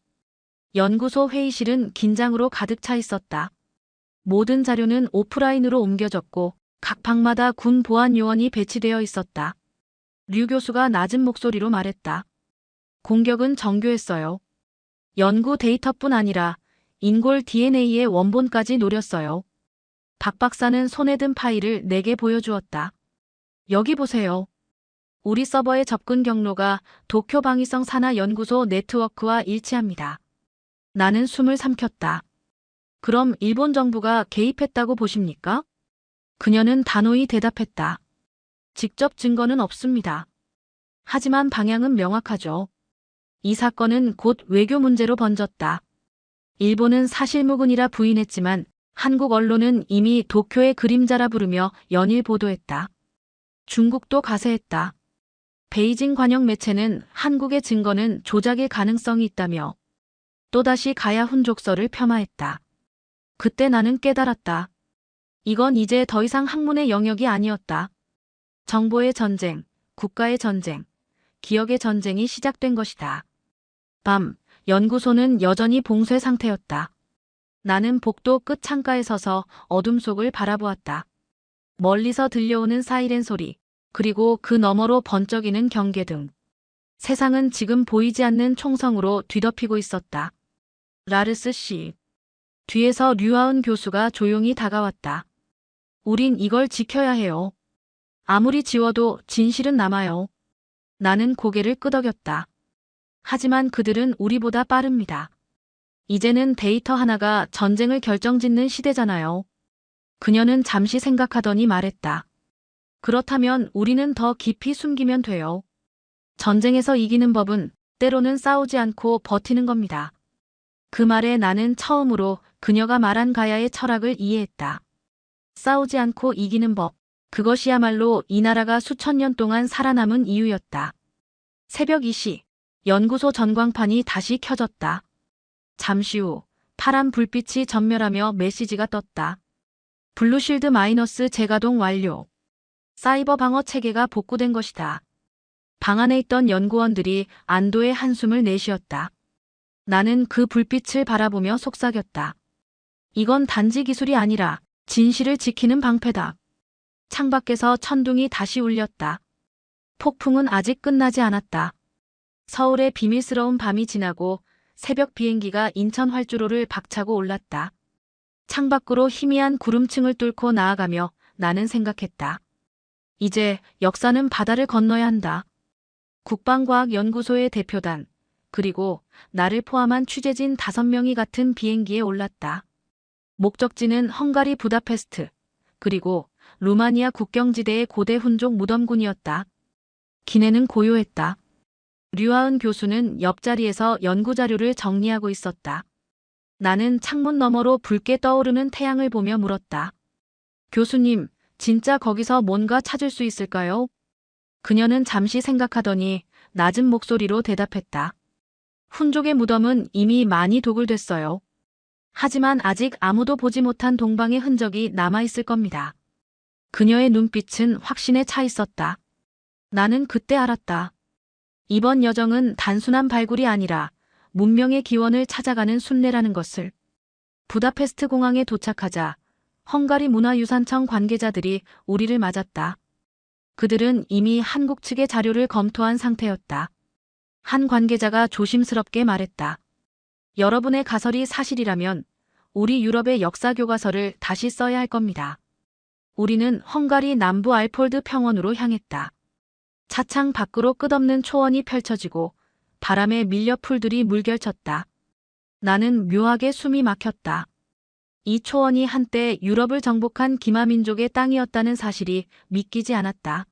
연구소 회의실은 긴장으로 가득 차 있었다. 모든 자료는 오프라인으로 옮겨졌고 각 방마다 군 보안 요원이 배치되어 있었다. 류 교수가 낮은 목소리로 말했다. 공격은 정교했어요. 연구 데이터뿐 아니라 인골 DNA의 원본까지 노렸어요. 박 박사는 손에 든 파일을 내게 보여주었다. 여기 보세요. 우리 서버의 접근 경로가 도쿄 방위성 산하 연구소 네트워크와 일치합니다. 나는 숨을 삼켰다. 그럼 일본 정부가 개입했다고 보십니까? 그녀는 단호히 대답했다. 직접 증거는 없습니다. 하지만 방향은 명확하죠. 이 사건은 곧 외교 문제로 번졌다. 일본은 사실무근이라 부인했지만 한국 언론은 이미 도쿄의 그림자라 부르며 연일 보도했다. 중국도 가세했다. 베이징 관영 매체는 한국의 증거는 조작일 가능성이 있다며 또다시 가야 훈족서를 폄하했다. 그때 나는 깨달았다. 이건 이제 더 이상 학문의 영역이 아니었다. 정보의 전쟁, 국가의 전쟁, 기억의 전쟁이 시작된 것이다. 밤, 연구소는 여전히 봉쇄 상태였다. 나는 복도 끝 창가에 서서 어둠 속을 바라보았다. 멀리서 들려오는 사이렌 소리, 그리고 그 너머로 번쩍이는 경계등. 세상은 지금 보이지 않는 총성으로 뒤덮이고 있었다. 라르스 씨. 뒤에서 류아은 교수가 조용히 다가왔다. 우린 이걸 지켜야 해요. 아무리 지워도 진실은 남아요. 나는 고개를 끄덕였다. 하지만 그들은 우리보다 빠릅니다. 이제는 데이터 하나가 전쟁을 결정짓는 시대잖아요. 그녀는 잠시 생각하더니 말했다. 그렇다면 우리는 더 깊이 숨기면 돼요. 전쟁에서 이기는 법은 때로는 싸우지 않고 버티는 겁니다. 그 말에 나는 처음으로 그녀가 말한 가야의 철학을 이해했다. 싸우지 않고 이기는 법, 그것이야말로 이 나라가 수천 년 동안 살아남은 이유였다. 새벽 2시, 연구소 전광판이 다시 켜졌다. 잠시 후 파란 불빛이 전멸하며 메시지가 떴다. 블루실드 마이너스 재가동 완료. 사이버 방어 체계가 복구된 것이다. 방 안에 있던 연구원들이 안도의 한숨을 내쉬었다. 나는 그 불빛을 바라보며 속삭였다. 이건 단지 기술이 아니라 진실을 지키는 방패다. 창밖에서 천둥이 다시 울렸다. 폭풍은 아직 끝나지 않았다. 서울의 비밀스러운 밤이 지나고 새벽 비행기가 인천 활주로를 박차고 올랐다. 창밖으로 희미한 구름층을 뚫고 나아가며 나는 생각했다. 이제 역사는 바다를 건너야 한다. 국방과학연구소의 대표단, 그리고 나를 포함한 취재진 5명이 같은 비행기에 올랐다. 목적지는 헝가리 부다페스트, 그리고 루마니아 국경지대의 고대 훈족 무덤군이었다. 기내는 고요했다. 류아은 교수는 옆자리에서 연구자료를 정리하고 있었다. 나는 창문 너머로 붉게 떠오르는 태양을 보며 물었다. 교수님, 진짜 거기서 뭔가 찾을 수 있을까요? 그녀는 잠시 생각하더니 낮은 목소리로 대답했다. 훈족의 무덤은 이미 많이 도굴됐어요. 하지만 아직 아무도 보지 못한 동방의 흔적이 남아있을 겁니다. 그녀의 눈빛은 확신에 차 있었다. 나는 그때 알았다. 이번 여정은 단순한 발굴이 아니라 문명의 기원을 찾아가는 순례라는 것을. 부다페스트 공항에 도착하자 헝가리 문화유산청 관계자들이 우리를 맞았다. 그들은 이미 한국 측의 자료를 검토한 상태였다. 한 관계자가 조심스럽게 말했다. 여러분의 가설이 사실이라면 우리 유럽의 역사 교과서를 다시 써야 할 겁니다. 우리는 헝가리 남부 알폴드 평원으로 향했다. 차창 밖으로 끝없는 초원이 펼쳐지고 바람에 밀려 풀들이 물결쳤다. 나는 묘하게 숨이 막혔다. 이 초원이 한때 유럽을 정복한 기마민족의 땅이었다는 사실이 믿기지 않았다.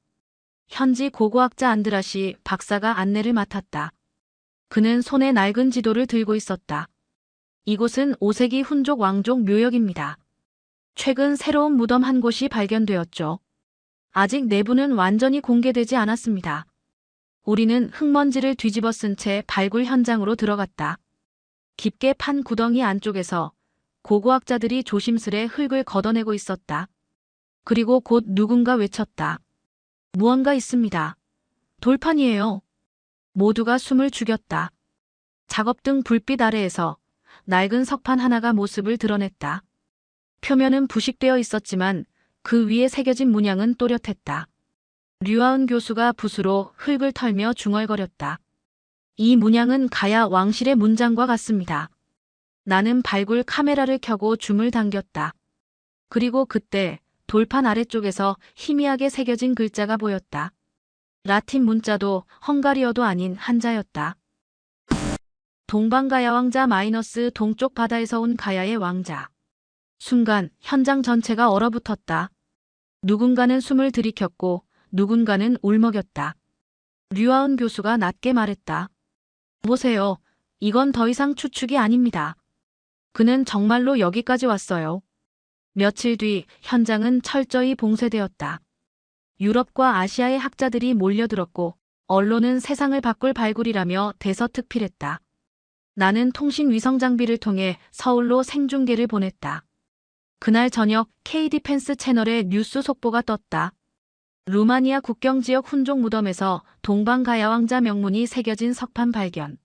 현지 고고학자 안드라시 박사가 안내를 맡았다. 그는 손에 낡은 지도를 들고 있었다. 이곳은 5세기 훈족 왕족 묘역입니다. 최근 새로운 무덤 한 곳이 발견되었죠. 아직 내부는 완전히 공개되지 않았습니다. 우리는 흙먼지를 뒤집어 쓴 채 발굴 현장으로 들어갔다. 깊게 판 구덩이 안쪽에서 고고학자들이 조심스레 흙을 걷어내고 있었다. 그리고 곧 누군가 외쳤다. 무언가 있습니다. 돌판이에요. 모두가 숨을 죽였다. 작업등 불빛 아래에서 낡은 석판 하나가 모습을 드러냈다. 표면은 부식되어 있었지만 그 위에 새겨진 문양은 또렷했다. 류아은 교수가 붓으로 흙을 털며 중얼거렸다. 이 문양은 가야 왕실의 문장과 같습니다. 나는 발굴 카메라를 켜고 줌을 당겼다. 그리고 그때 돌판 아래쪽에서 희미하게 새겨진 글자가 보였다. 라틴 문자도 헝가리어도 아닌 한자였다. 동방가야 왕자 마이너스 동쪽 바다에서 온 가야의 왕자. 순간 현장 전체가 얼어붙었다. 누군가는 숨을 들이켰고 누군가는 울먹였다. 류아은 교수가 낮게 말했다. 보세요. 이건 더 이상 추측이 아닙니다. 그는 정말로 여기까지 왔어요. 며칠 뒤 현장은 철저히 봉쇄되었다. 유럽과 아시아의 학자들이 몰려들었고 언론은 세상을 바꿀 발굴이라며 대서특필했다. 나는 통신 위성 장비를 통해 서울로 생중계를 보냈다. 그날 저녁 K-디펜스 채널에 뉴스 속보가 떴다. 루마니아 국경지역 훈족 무덤에서 동방가야 왕자 명문이 새겨진 석판 발견.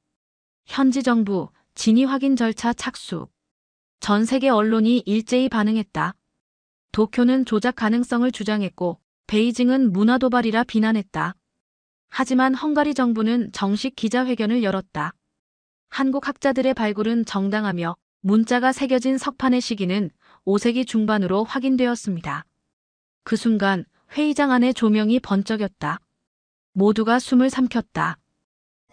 현지 정부 진위 확인 절차 착수. 전 세계 언론이 일제히 반응했다. 도쿄는 조작 가능성을 주장했고 베이징은 문화 도발이라 비난했다. 하지만 헝가리 정부는 정식 기자회견을 열었다. 한국 학자들의 발굴은 정당하며 문자가 새겨진 석판의 시기는 5세기 중반으로 확인되었습니다. 그 순간 회의장 안에 조명이 번쩍였다. 모두가 숨을 삼켰다.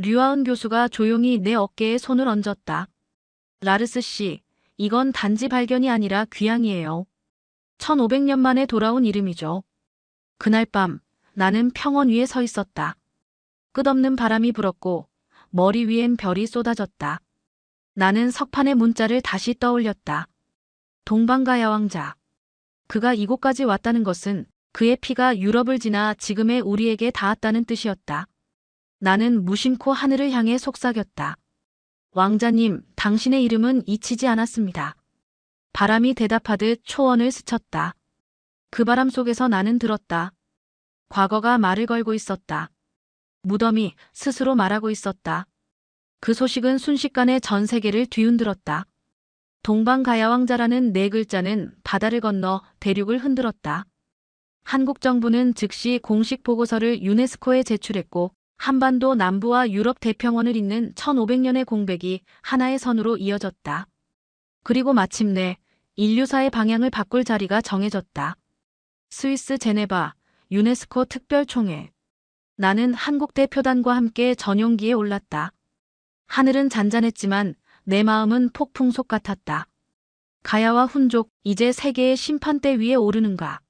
류아은 교수가 조용히 내 어깨에 손을 얹었다. 라르스 씨, 이건 단지 발견이 아니라 귀향이에요. 1500년 만에 돌아온 이름이죠. 그날 밤 나는 평원 위에 서 있었다. 끝없는 바람이 불었고 머리 위엔 별이 쏟아졌다. 나는 석판의 문자를 다시 떠올렸다. 동방가야 왕자. 그가 이곳까지 왔다는 것은 그의 피가 유럽을 지나 지금의 우리에게 닿았다는 뜻이었다. 나는 무심코 하늘을 향해 속삭였다. 왕자님, 당신의 이름은 잊히지 않았습니다. 바람이 대답하듯 초원을 스쳤다. 그 바람 속에서 나는 들었다. 과거가 말을 걸고 있었다. 무덤이 스스로 말하고 있었다. 그 소식은 순식간에 전 세계를 뒤흔들었다. 동방가야 왕자라는 네 글자는 바다를 건너 대륙을 흔들었다. 한국 정부는 즉시 공식 보고서를 유네스코에 제출했고 한반도 남부와 유럽 대평원을 잇는 1500년의 공백이 하나의 선으로 이어졌다. 그리고 마침내 인류사의 방향을 바꿀 자리가 정해졌다. 스위스 제네바 유네스코 특별총회. 나는 한국 대표단과 함께 전용기에 올랐다. 하늘은 잔잔했지만 내 마음은 폭풍속 같았다. 가야와 훈족, 이제 세계의 심판대 위에 오르는가.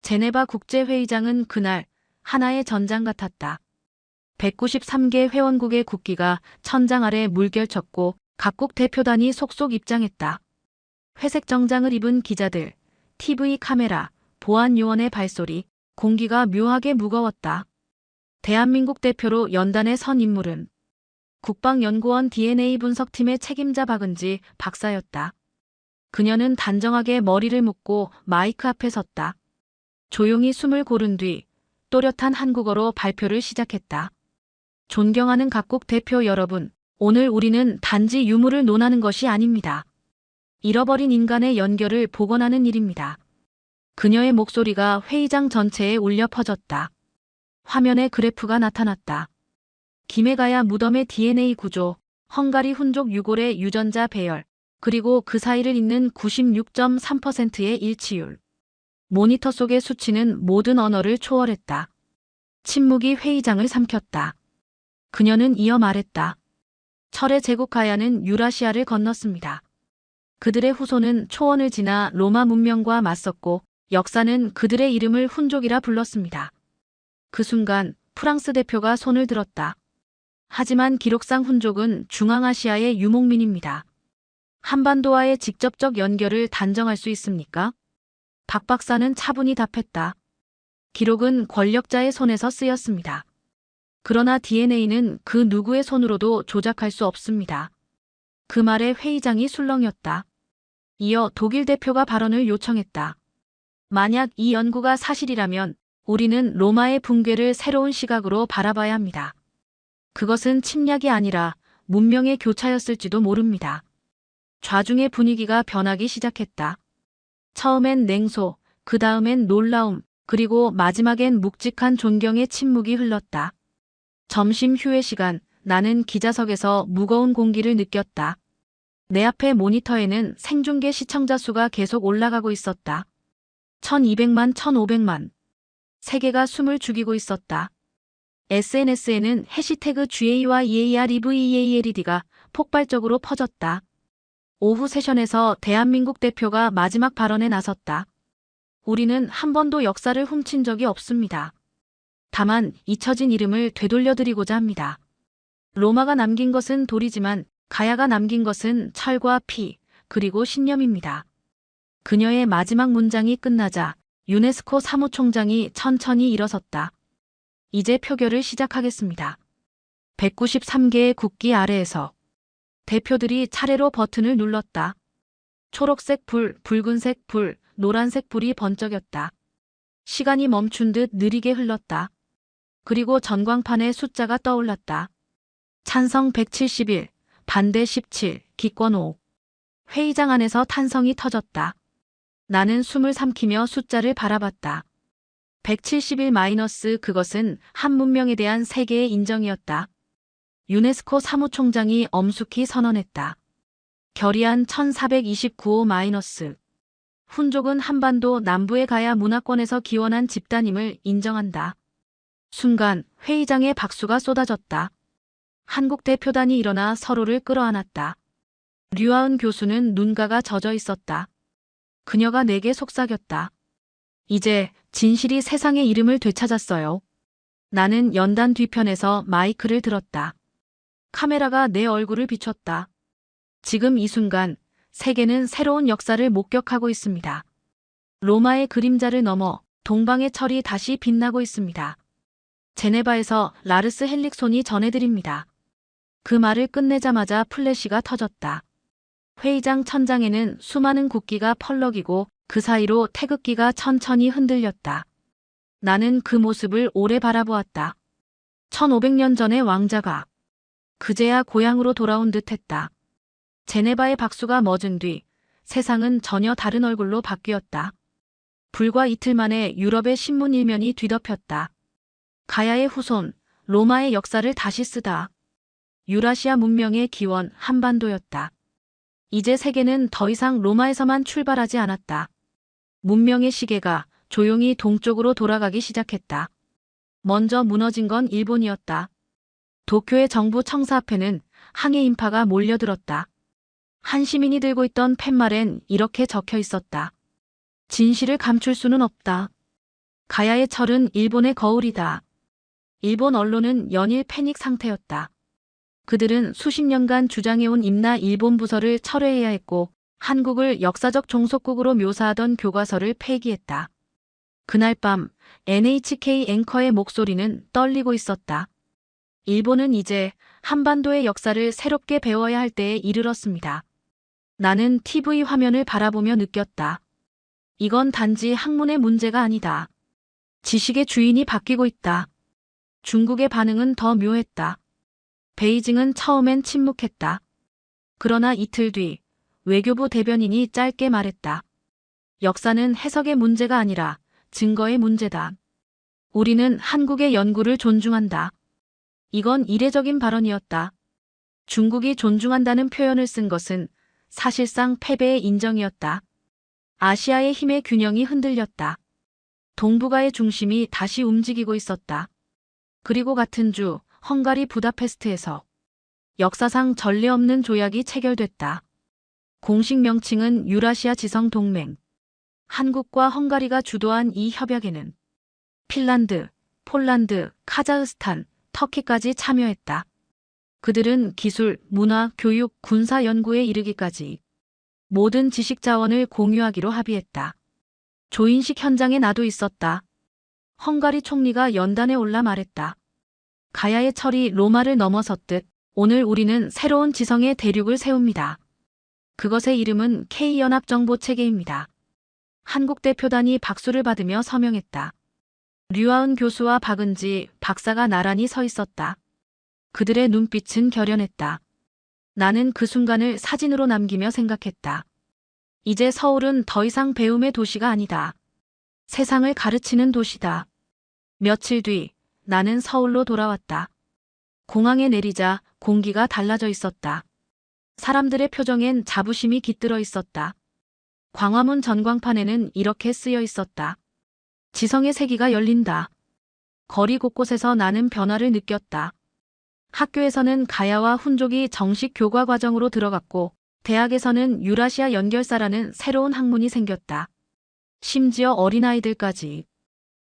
제네바 국제회의장은 그날 하나의 전장 같았다. 193개 회원국의 국기가 천장 아래 물결쳤고 각국 대표단이 속속 입장했다. 회색 정장을 입은 기자들, TV 카메라, 보안 요원의 발소리, 공기가 묘하게 무거웠다. 대한민국 대표로 연단에 선 인물은 국방연구원 DNA 분석팀의 책임자 박은지 박사였다. 그녀는 단정하게 머리를 묶고 마이크 앞에 섰다. 조용히 숨을 고른 뒤 또렷한 한국어로 발표를 시작했다. 존경하는 각국 대표 여러분, 오늘 우리는 단지 유물을 논하는 것이 아닙니다. 잃어버린 인간의 연결을 복원하는 일입니다. 그녀의 목소리가 회의장 전체에 울려 퍼졌다. 화면에 그래프가 나타났다. 김해가야 무덤의 DNA 구조, 헝가리 훈족 유골의 유전자 배열, 그리고 그 사이를 잇는 96.3%의 일치율. 모니터 속의 수치는 모든 언어를 초월했다. 침묵이 회의장을 삼켰다. 그녀는 이어 말했다. 철의 제국 가야는 유라시아를 건넜습니다. 그들의 후손은 초원을 지나 로마 문명과 맞섰고 역사는 그들의 이름을 훈족이라 불렀습니다. 그 순간 프랑스 대표가 손을 들었다. 하지만 기록상 훈족은 중앙아시아의 유목민입니다. 한반도와의 직접적 연결을 단정할 수 있습니까? 박 박사는 차분히 답했다. 기록은 권력자의 손에서 쓰였습니다. 그러나 DNA는 그 누구의 손으로도 조작할 수 없습니다. 그 말에 회의장이 술렁였다. 이어 독일 대표가 발언을 요청했다. 만약 이 연구가 사실이라면 우리는 로마의 붕괴를 새로운 시각으로 바라봐야 합니다. 그것은 침략이 아니라 문명의 교차였을지도 모릅니다. 좌중의 분위기가 변하기 시작했다. 처음엔 냉소, 그 다음엔 놀라움, 그리고 마지막엔 묵직한 존경의 침묵이 흘렀다. 점심 휴회 시간, 나는 기자석에서 무거운 공기를 느꼈다. 내 앞의 모니터에는 생중계 시청자 수가 계속 올라가고 있었다. 1200만, 1500만. 세계가 숨을 죽이고 있었다. SNS에는 해시태그 GA와 EAREVEALED가 폭발적으로 퍼졌다. 오후 세션에서 대한민국 대표가 마지막 발언에 나섰다. 우리는 한 번도 역사를 훔친 적이 없습니다. 다만 잊혀진 이름을 되돌려드리고자 합니다. 로마가 남긴 것은 돌이지만 가야가 남긴 것은 철과 피, 그리고 신념입니다. 그녀의 마지막 문장이 끝나자 유네스코 사무총장이 천천히 일어섰다. 이제 표결을 시작하겠습니다. 193개의 국기 아래에서 대표들이 차례로 버튼을 눌렀다. 초록색 불, 붉은색 불, 노란색 불이 번쩍였다. 시간이 멈춘 듯 느리게 흘렀다. 그리고 전광판에 숫자가 떠올랐다. 찬성 171, 반대 17, 기권 5. 회의장 안에서 탄성이 터졌다. 나는 숨을 삼키며 숫자를 바라봤다. 171 마이너스 그것은 한 문명에 대한 세계의 인정이었다. 유네스코 사무총장이 엄숙히 선언했다. 결의안 1429호 마이너스. 훈족은 한반도 남부의 가야 문화권에서 기원한 집단임을 인정한다. 순간 회의장에 박수가 쏟아졌다. 한국 대표단이 일어나 서로를 끌어안았다. 류아은 교수는 눈가가 젖어 있었다. 그녀가 내게 속삭였다. 이제 진실이 세상의 이름을 되찾았어요. 나는 연단 뒤편에서 마이크를 들었다. 카메라가 내 얼굴을 비췄다. 지금 이 순간 세계는 새로운 역사를 목격하고 있습니다. 로마의 그림자를 넘어 동방의 철이 다시 빛나고 있습니다. 제네바에서 라르스 헬릭손이 전해드립니다. 그 말을 끝내자마자 플래시가 터졌다. 회의장 천장에는 수많은 국기가 펄럭이고 그 사이로 태극기가 천천히 흔들렸다. 나는 그 모습을 오래 바라보았다. 1500년 전의 왕자가 그제야 고향으로 돌아온 듯했다. 제네바의 박수가 멎은 뒤 세상은 전혀 다른 얼굴로 바뀌었다. 불과 이틀 만에 유럽의 신문 일면이 뒤덮였다. 가야의 후손, 로마의 역사를 다시 쓰다. 유라시아 문명의 기원 한반도였다. 이제 세계는 더 이상 로마에서만 출발하지 않았다. 문명의 시계가 조용히 동쪽으로 돌아가기 시작했다. 먼저 무너진 건 일본이었다. 도쿄의 정부 청사 앞에는 항해 인파가 몰려들었다. 한 시민이 들고 있던 팻말엔 이렇게 적혀 있었다. 진실을 감출 수는 없다. 가야의 철은 일본의 거울이다. 일본 언론은 연일 패닉 상태였다. 그들은 수십 년간 주장해온 임나 일본 부서를 철회해야 했고 한국을 역사적 종속국으로 묘사하던 교과서를 폐기했다. 그날 밤 NHK 앵커의 목소리는 떨리고 있었다. 일본은 이제 한반도의 역사를 새롭게 배워야 할 때에 이르렀습니다. 나는 TV 화면을 바라보며 느꼈다. 이건 단지 학문의 문제가 아니다. 지식의 주인이 바뀌고 있다. 중국의 반응은 더 묘했다. 베이징은 처음엔 침묵했다. 그러나 이틀 뒤 외교부 대변인이 짧게 말했다. 역사는 해석의 문제가 아니라 증거의 문제다. 우리는 한국의 연구를 존중한다. 이건 이례적인 발언이었다. 중국이 존중한다는 표현을 쓴 것은 사실상 패배의 인정이었다. 아시아의 힘의 균형이 흔들렸다. 동북아의 중심이 다시 움직이고 있었다. 그리고 같은 주 헝가리 부다페스트에서 역사상 전례 없는 조약이 체결됐다. 공식 명칭은 유라시아 지성 동맹. 한국과 헝가리가 주도한 이 협약에는 핀란드, 폴란드, 카자흐스탄, 터키까지 참여했다. 그들은 기술, 문화, 교육, 군사 연구에 이르기까지 모든 지식 자원을 공유하기로 합의했다. 조인식 현장에 나도 있었다. 헝가리 총리가 연단에 올라 말했다. 가야의 철이 로마를 넘어섰듯 오늘 우리는 새로운 지성의 대륙을 세웁니다. 그것의 이름은 K연합정보체계입니다. 한국 대표단이 박수를 받으며 서명했다. 류하은 교수와 박은지 박사가 나란히 서 있었다. 그들의 눈빛은 결연했다. 나는 그 순간을 사진으로 남기며 생각했다. 이제 서울은 더 이상 배움의 도시가 아니다. 세상을 가르치는 도시다. 며칠 뒤 나는 서울로 돌아왔다. 공항에 내리자 공기가 달라져 있었다. 사람들의 표정엔 자부심이 깃들어 있었다. 광화문 전광판에는 이렇게 쓰여 있었다. 지성의 세기가 열린다. 거리 곳곳에서 나는 변화를 느꼈다. 학교에서는 가야와 훈족이 정식 교과 과정으로 들어갔고 대학에서는 유라시아 연결사라는 새로운 학문이 생겼다. 심지어 어린아이들까지.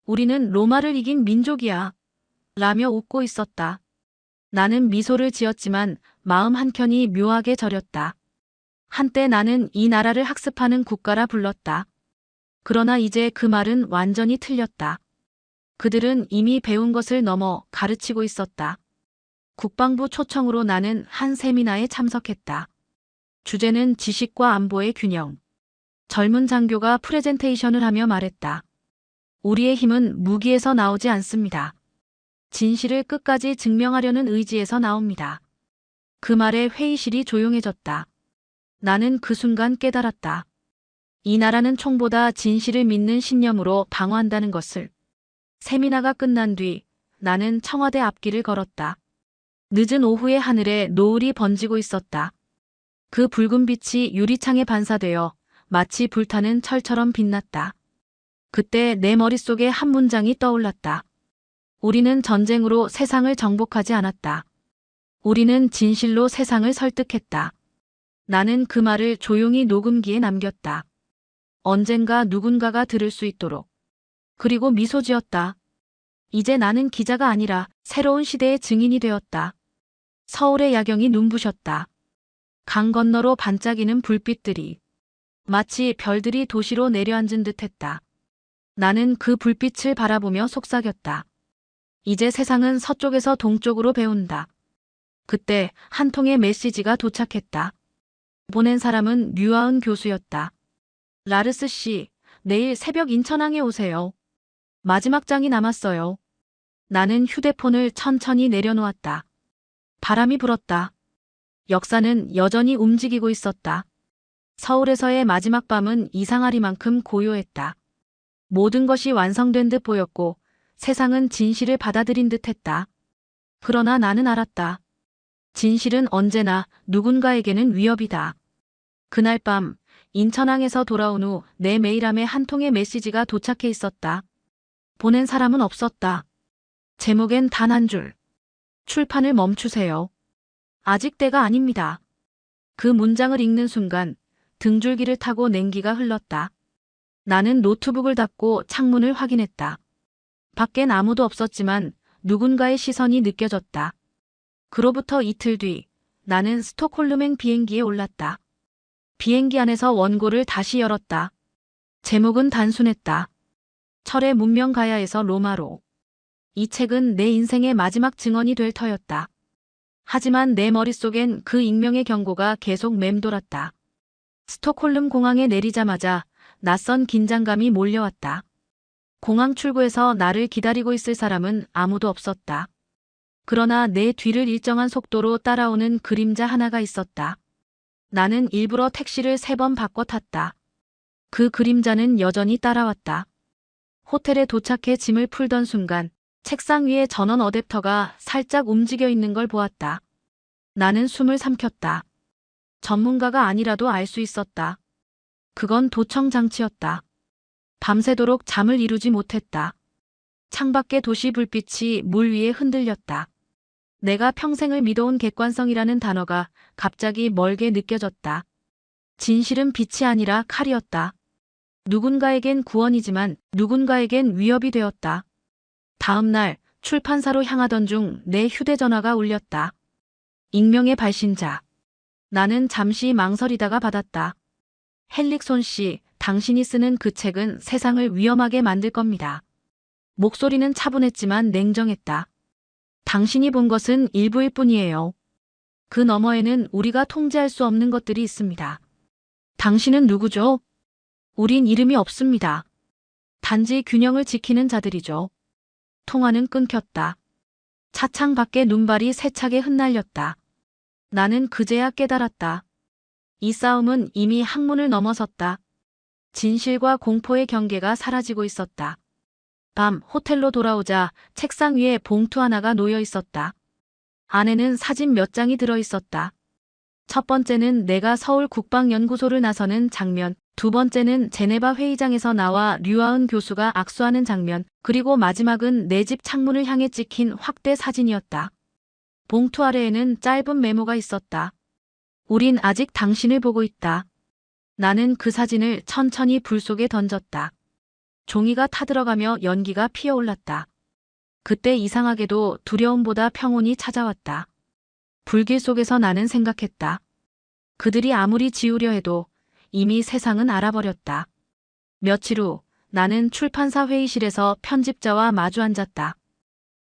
우리는 로마를 이긴 민족이야. 라며 웃고 있었다. 나는 미소를 지었지만 마음 한켠이 묘하게 저렸다. 한때 나는 이 나라를 학습하는 국가라 불렀다. 그러나 이제 그 말은 완전히 틀렸다. 그들은 이미 배운 것을 넘어 가르치고 있었다. 국방부 초청으로 나는 한 세미나에 참석했다. 주제는 지식과 안보의 균형. 젊은 장교가 프레젠테이션을 하며 말했다. 우리의 힘은 무기에서 나오지 않습니다. 진실을 끝까지 증명하려는 의지에서 나옵니다. 그 말에 회의실이 조용해졌다. 나는 그 순간 깨달았다. 이 나라는 총보다 진실을 믿는 신념으로 방어한다는 것을. 세미나가 끝난 뒤 나는 청와대 앞길을 걸었다. 늦은 오후의 하늘에 노을이 번지고 있었다. 그 붉은 빛이 유리창에 반사되어 마치 불타는 철처럼 빛났다. 그때 내 머릿속에 한 문장이 떠올랐다. 우리는 전쟁으로 세상을 정복하지 않았다. 우리는 진실로 세상을 설득했다. 나는 그 말을 조용히 녹음기에 남겼다. 언젠가 누군가가 들을 수 있도록. 그리고 미소 지었다. 이제 나는 기자가 아니라 새로운 시대의 증인이 되었다. 서울의 야경이 눈부셨다. 강 건너로 반짝이는 불빛들이 마치 별들이 도시로 내려앉은 듯했다. 나는 그 불빛을 바라보며 속삭였다. 이제 세상은 서쪽에서 동쪽으로 배운다. 그때 한 통의 메시지가 도착했다. 보낸 사람은 류하은 교수였다. 라르스 씨, 내일 새벽 인천항에 오세요. 마지막 장이 남았어요. 나는 휴대폰을 천천히 내려놓았다. 바람이 불었다. 역사는 여전히 움직이고 있었다. 서울에서의 마지막 밤은 이상하리만큼 고요했다. 모든 것이 완성된 듯 보였고 세상은 진실을 받아들인 듯 했다. 그러나 나는 알았다. 진실은 언제나 누군가에게는 위협이다. 그날 밤 인천항에서 돌아온 후 내 메일함에 한 통의 메시지가 도착해 있었다. 보낸 사람은 없었다. 제목엔 단 한 줄. 출판을 멈추세요. 아직 때가 아닙니다. 그 문장을 읽는 순간 등줄기를 타고 냉기가 흘렀다. 나는 노트북을 닫고 창문을 확인했다. 밖엔 아무도 없었지만 누군가의 시선이 느껴졌다. 그로부터 이틀 뒤 나는 스톡홀름행 비행기에 올랐다. 비행기 안에서 원고를 다시 열었다. 제목은 단순했다. 철의 문명 가야에서 로마로. 이 책은 내 인생의 마지막 증언이 될 터였다. 하지만 내 머릿속엔 그 익명의 경고가 계속 맴돌았다. 스톡홀름 공항에 내리자마자 낯선 긴장감이 몰려왔다. 공항 출구에서 나를 기다리고 있을 사람은 아무도 없었다. 그러나 내 뒤를 일정한 속도로 따라오는 그림자 하나가 있었다. 나는 일부러 택시를 3번 바꿔 탔다. 그 그림자는 여전히 따라왔다. 호텔에 도착해 짐을 풀던 순간 책상 위에 전원 어댑터가 살짝 움직여 있는 걸 보았다. 나는 숨을 삼켰다. 전문가가 아니라도 알 수 있었다. 그건 도청 장치였다. 밤새도록 잠을 이루지 못했다. 창밖의 도시 불빛이 물 위에 흔들렸다. 내가 평생을 믿어온 객관성이라는 단어가 갑자기 멀게 느껴졌다. 진실은 빛이 아니라 칼이었다. 누군가에겐 구원이지만 누군가에겐 위협이 되었다. 다음 날 출판사로 향하던 중 내 휴대전화가 울렸다. 익명의 발신자. 나는 잠시 망설이다가 받았다. 헨릭손 씨, 당신이 쓰는 그 책은 세상을 위험하게 만들 겁니다. 목소리는 차분했지만 냉정했다. 당신이 본 것은 일부일 뿐이에요. 그 너머에는 우리가 통제할 수 없는 것들이 있습니다. 당신은 누구죠? 우린 이름이 없습니다. 단지 균형을 지키는 자들이죠. 통화는 끊겼다. 차창 밖에 눈발이 세차게 흩날렸다. 나는 그제야 깨달았다. 이 싸움은 이미 학문을 넘어섰다. 진실과 공포의 경계가 사라지고 있었다. 밤 호텔로 돌아오자 책상 위에 봉투 하나가 놓여 있었다. 안에는 사진 몇 장이 들어 있었다. 첫 번째는 내가 서울 국방연구소를 나서는 장면, 두 번째는 제네바 회의장에서 나와 류아은 교수가 악수하는 장면, 그리고 마지막은 내 집 창문을 향해 찍힌 확대 사진이었다. 봉투 아래에는 짧은 메모가 있었다. 우린 아직 당신을 보고 있다. 나는 그 사진을 천천히 불 속에 던졌다. 종이가 타들어가며 연기가 피어올랐다. 그때 이상하게도 두려움보다 평온이 찾아왔다. 불길 속에서 나는 생각했다. 그들이 아무리 지우려 해도 이미 세상은 알아버렸다. 며칠 후 나는 출판사 회의실에서 편집자와 마주 앉았다.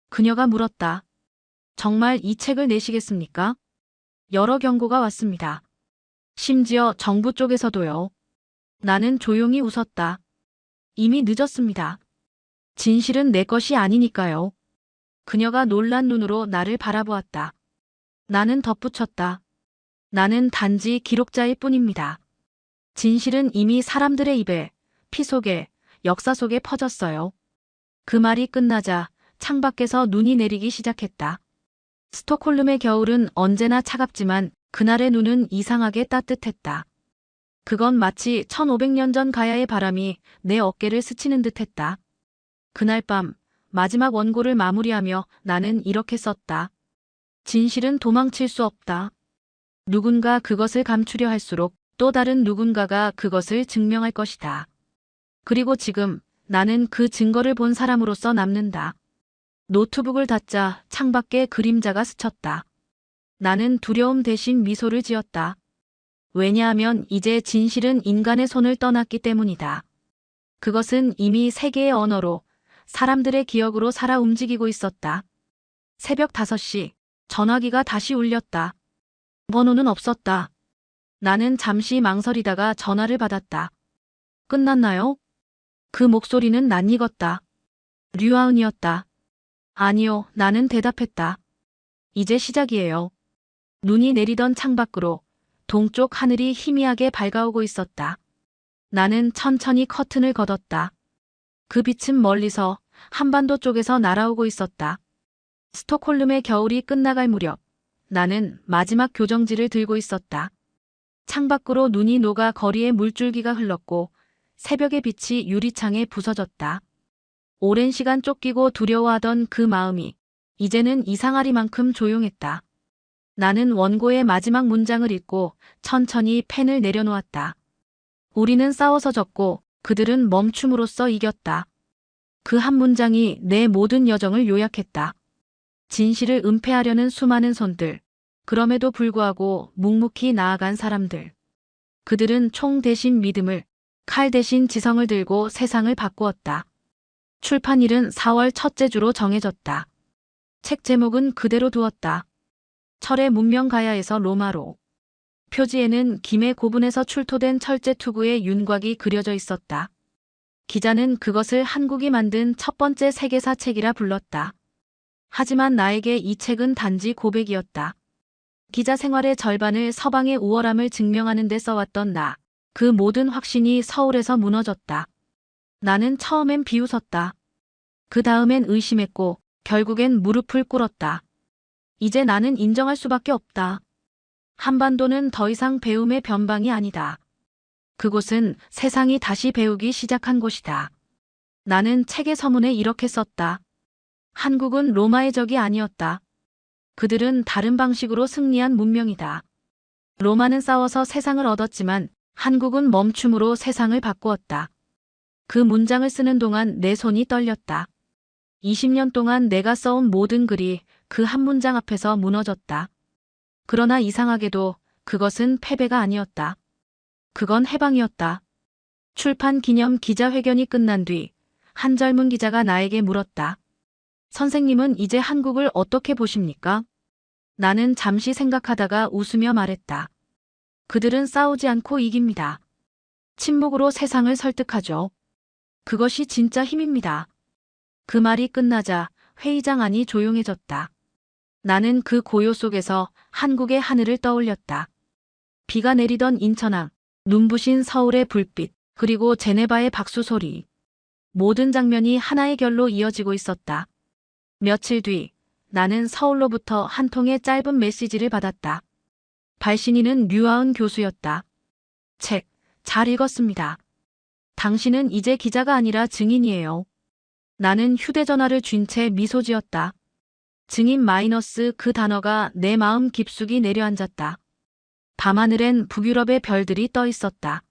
그녀가 물었다. 정말 이 책을 내시겠습니까? 여러 경고가 왔습니다. 심지어 정부 쪽에서도요. 나는 조용히 웃었다. 이미 늦었습니다. 진실은 내 것이 아니니까요. 그녀가 놀란 눈으로 나를 바라보았다. 나는 덧붙였다. 나는 단지 기록자일 뿐입니다. 진실은 이미 사람들의 입에, 피 속에, 역사 속에 퍼졌어요. 그 말이 끝나자 창밖에서 눈이 내리기 시작했다. 스톡홀름의 겨울은 언제나 차갑지만 그날의 눈은 이상하게 따뜻했다. 그건 마치 1500년 전 가야의 바람이 내 어깨를 스치는 듯했다. 그날 밤 마지막 원고를 마무리하며 나는 이렇게 썼다. 진실은 도망칠 수 없다. 누군가 그것을 감추려 할수록 또 다른 누군가가 그것을 증명할 것이다. 그리고 지금 나는 그 증거를 본 사람으로서 남는다. 노트북을 닫자 창밖에 그림자가 스쳤다. 나는 두려움 대신 미소를 지었다. 왜냐하면 이제 진실은 인간의 손을 떠났기 때문이다. 그것은 이미 세계의 언어로 사람들의 기억으로 살아 움직이고 있었다. 새벽 5시 전화기가 다시 울렸다. 번호는 없었다. 나는 잠시 망설이다가 전화를 받았다. 끝났나요? 그 목소리는 낯익었다. 류아은이었다. 아니요, 나는 대답했다. 이제 시작이에요. 눈이 내리던 창밖으로 동쪽 하늘이 희미하게 밝아오고 있었다. 나는 천천히 커튼을 걷었다. 그 빛은 멀리서 한반도 쪽에서 날아오고 있었다. 스톡홀름의 겨울이 끝나갈 무렵 나는 마지막 교정지를 들고 있었다. 창밖으로 눈이 녹아 거리에 물줄기가 흘렀고 새벽의 빛이 유리창에 부서졌다. 오랜 시간 쫓기고 두려워하던 그 마음이 이제는 이상하리만큼 조용했다. 나는 원고의 마지막 문장을 읽고 천천히 펜을 내려놓았다. 우리는 싸워서 졌고 그들은 멈춤으로써 이겼다. 그 한 문장이 내 모든 여정을 요약했다. 진실을 은폐하려는 수많은 손들, 그럼에도 불구하고 묵묵히 나아간 사람들. 그들은 총 대신 믿음을, 칼 대신 지성을 들고 세상을 바꾸었다. 출판일은 4월 첫째 주로 정해졌다. 책 제목은 그대로 두었다. 철의 문명 가야에서 로마로. 표지에는 김해 고분에서 출토된 철제 투구의 윤곽이 그려져 있었다. 기자는 그것을 한국이 만든 첫 번째 세계사 책이라 불렀다. 하지만 나에게 이 책은 단지 고백이었다. 기자 생활의 절반을 서방의 우월함을 증명하는 데 써왔던 나. 그 모든 확신이 서울에서 무너졌다. 나는 처음엔 비웃었다. 그 다음엔 의심했고 결국엔 무릎을 꿇었다. 이제 나는 인정할 수밖에 없다. 한반도는 더 이상 배움의 변방이 아니다. 그곳은 세상이 다시 배우기 시작한 곳이다. 나는 책의 서문에 이렇게 썼다. 한국은 로마의 적이 아니었다. 그들은 다른 방식으로 승리한 문명이다. 로마는 싸워서 세상을 얻었지만 한국은 멈춤으로 세상을 바꾸었다. 그 문장을 쓰는 동안 내 손이 떨렸다. 20년 동안 내가 써온 모든 글이 그 한 문장 앞에서 무너졌다. 그러나 이상하게도 그것은 패배가 아니었다. 그건 해방이었다. 출판 기념 기자회견이 끝난 뒤 한 젊은 기자가 나에게 물었다. 선생님은 이제 한국을 어떻게 보십니까? 나는 잠시 생각하다가 웃으며 말했다. 그들은 싸우지 않고 이깁니다. 침묵으로 세상을 설득하죠. 그것이 진짜 힘입니다. 그 말이 끝나자 회의장 안이 조용해졌다. 나는 그 고요 속에서 한국의 하늘을 떠올렸다. 비가 내리던 인천항, 눈부신 서울의 불빛, 그리고 제네바의 박수 소리. 모든 장면이 하나의 결로 이어지고 있었다. 며칠 뒤 나는 서울로부터 한 통의 짧은 메시지를 받았다. 발신인은 류아은 교수였다. 책, 잘 읽었습니다. 당신은 이제 기자가 아니라 증인이에요. 나는 휴대전화를 쥔 채 미소 지었다. 증인 마이너스 그 단어가 내 마음 깊숙이 내려앉았다. 밤하늘엔 북유럽의 별들이 떠 있었다.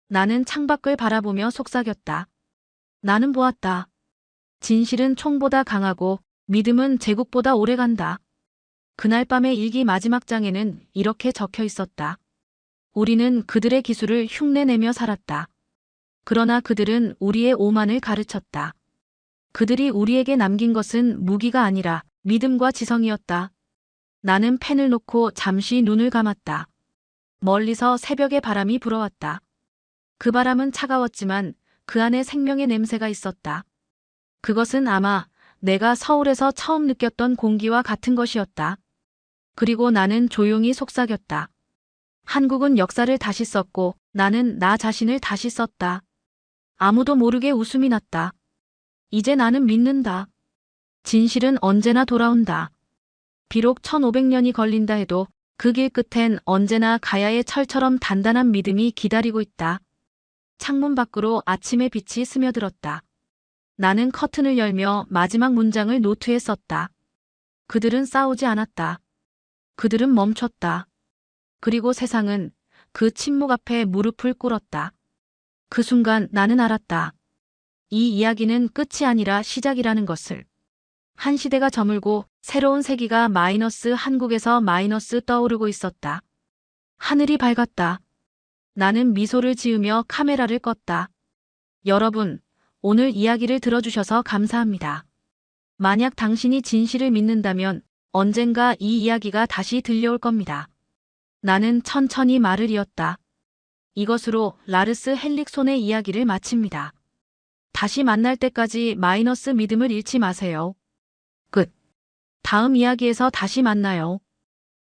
나는 창밖을 바라보며 속삭였다. 나는 보았다. 진실은 총보다 강하고 믿음은 제국보다 오래간다. 그날 밤의 일기 마지막 장에는 이렇게 적혀 있었다. 우리는 그들의 기술을 흉내내며 살았다. 그러나 그들은 우리의 오만을 가르쳤다. 그들이 우리에게 남긴 것은 무기가 아니라 믿음과 지성이었다. 나는 펜을 놓고 잠시 눈을 감았다. 멀리서 새벽의 바람이 불어왔다. 그 바람은 차가웠지만 그 안에 생명의 냄새가 있었다. 그것은 아마 내가 서울에서 처음 느꼈던 공기와 같은 것이었다. 그리고 나는 조용히 속삭였다. 한국은 역사를 다시 썼고 나는 나 자신을 다시 썼다. 아무도 모르게 웃음이 났다. 이제 나는 믿는다. 진실은 언제나 돌아온다. 비록 1500년이 걸린다 해도 그 길 끝엔 언제나 가야의 철처럼 단단한 믿음이 기다리고 있다. 창문 밖으로 아침의 빛이 스며들었다. 나는 커튼을 열며 마지막 문장을 노트에 썼다. 그들은 싸우지 않았다. 그들은 멈췄다. 그리고 세상은 그 침묵 앞에 무릎을 꿇었다. 그 순간 나는 알았다. 이 이야기는 끝이 아니라 시작이라는 것을. 한 시대가 저물고 새로운 세기가 마이너스 한국에서 마이너스 떠오르고 있었다. 하늘이 밝았다. 나는 미소를 지으며 카메라를 껐다. 여러분, 오늘 이야기를 들어주셔서 감사합니다. 만약 당신이 진실을 믿는다면 언젠가 이 이야기가 다시 들려올 겁니다. 나는 천천히 말을 이었다. 이것으로 라르스 헨릭손의 이야기를 마칩니다. 다시 만날 때까지 마이너스 믿음을 잃지 마세요. 끝. 다음 이야기에서 다시 만나요.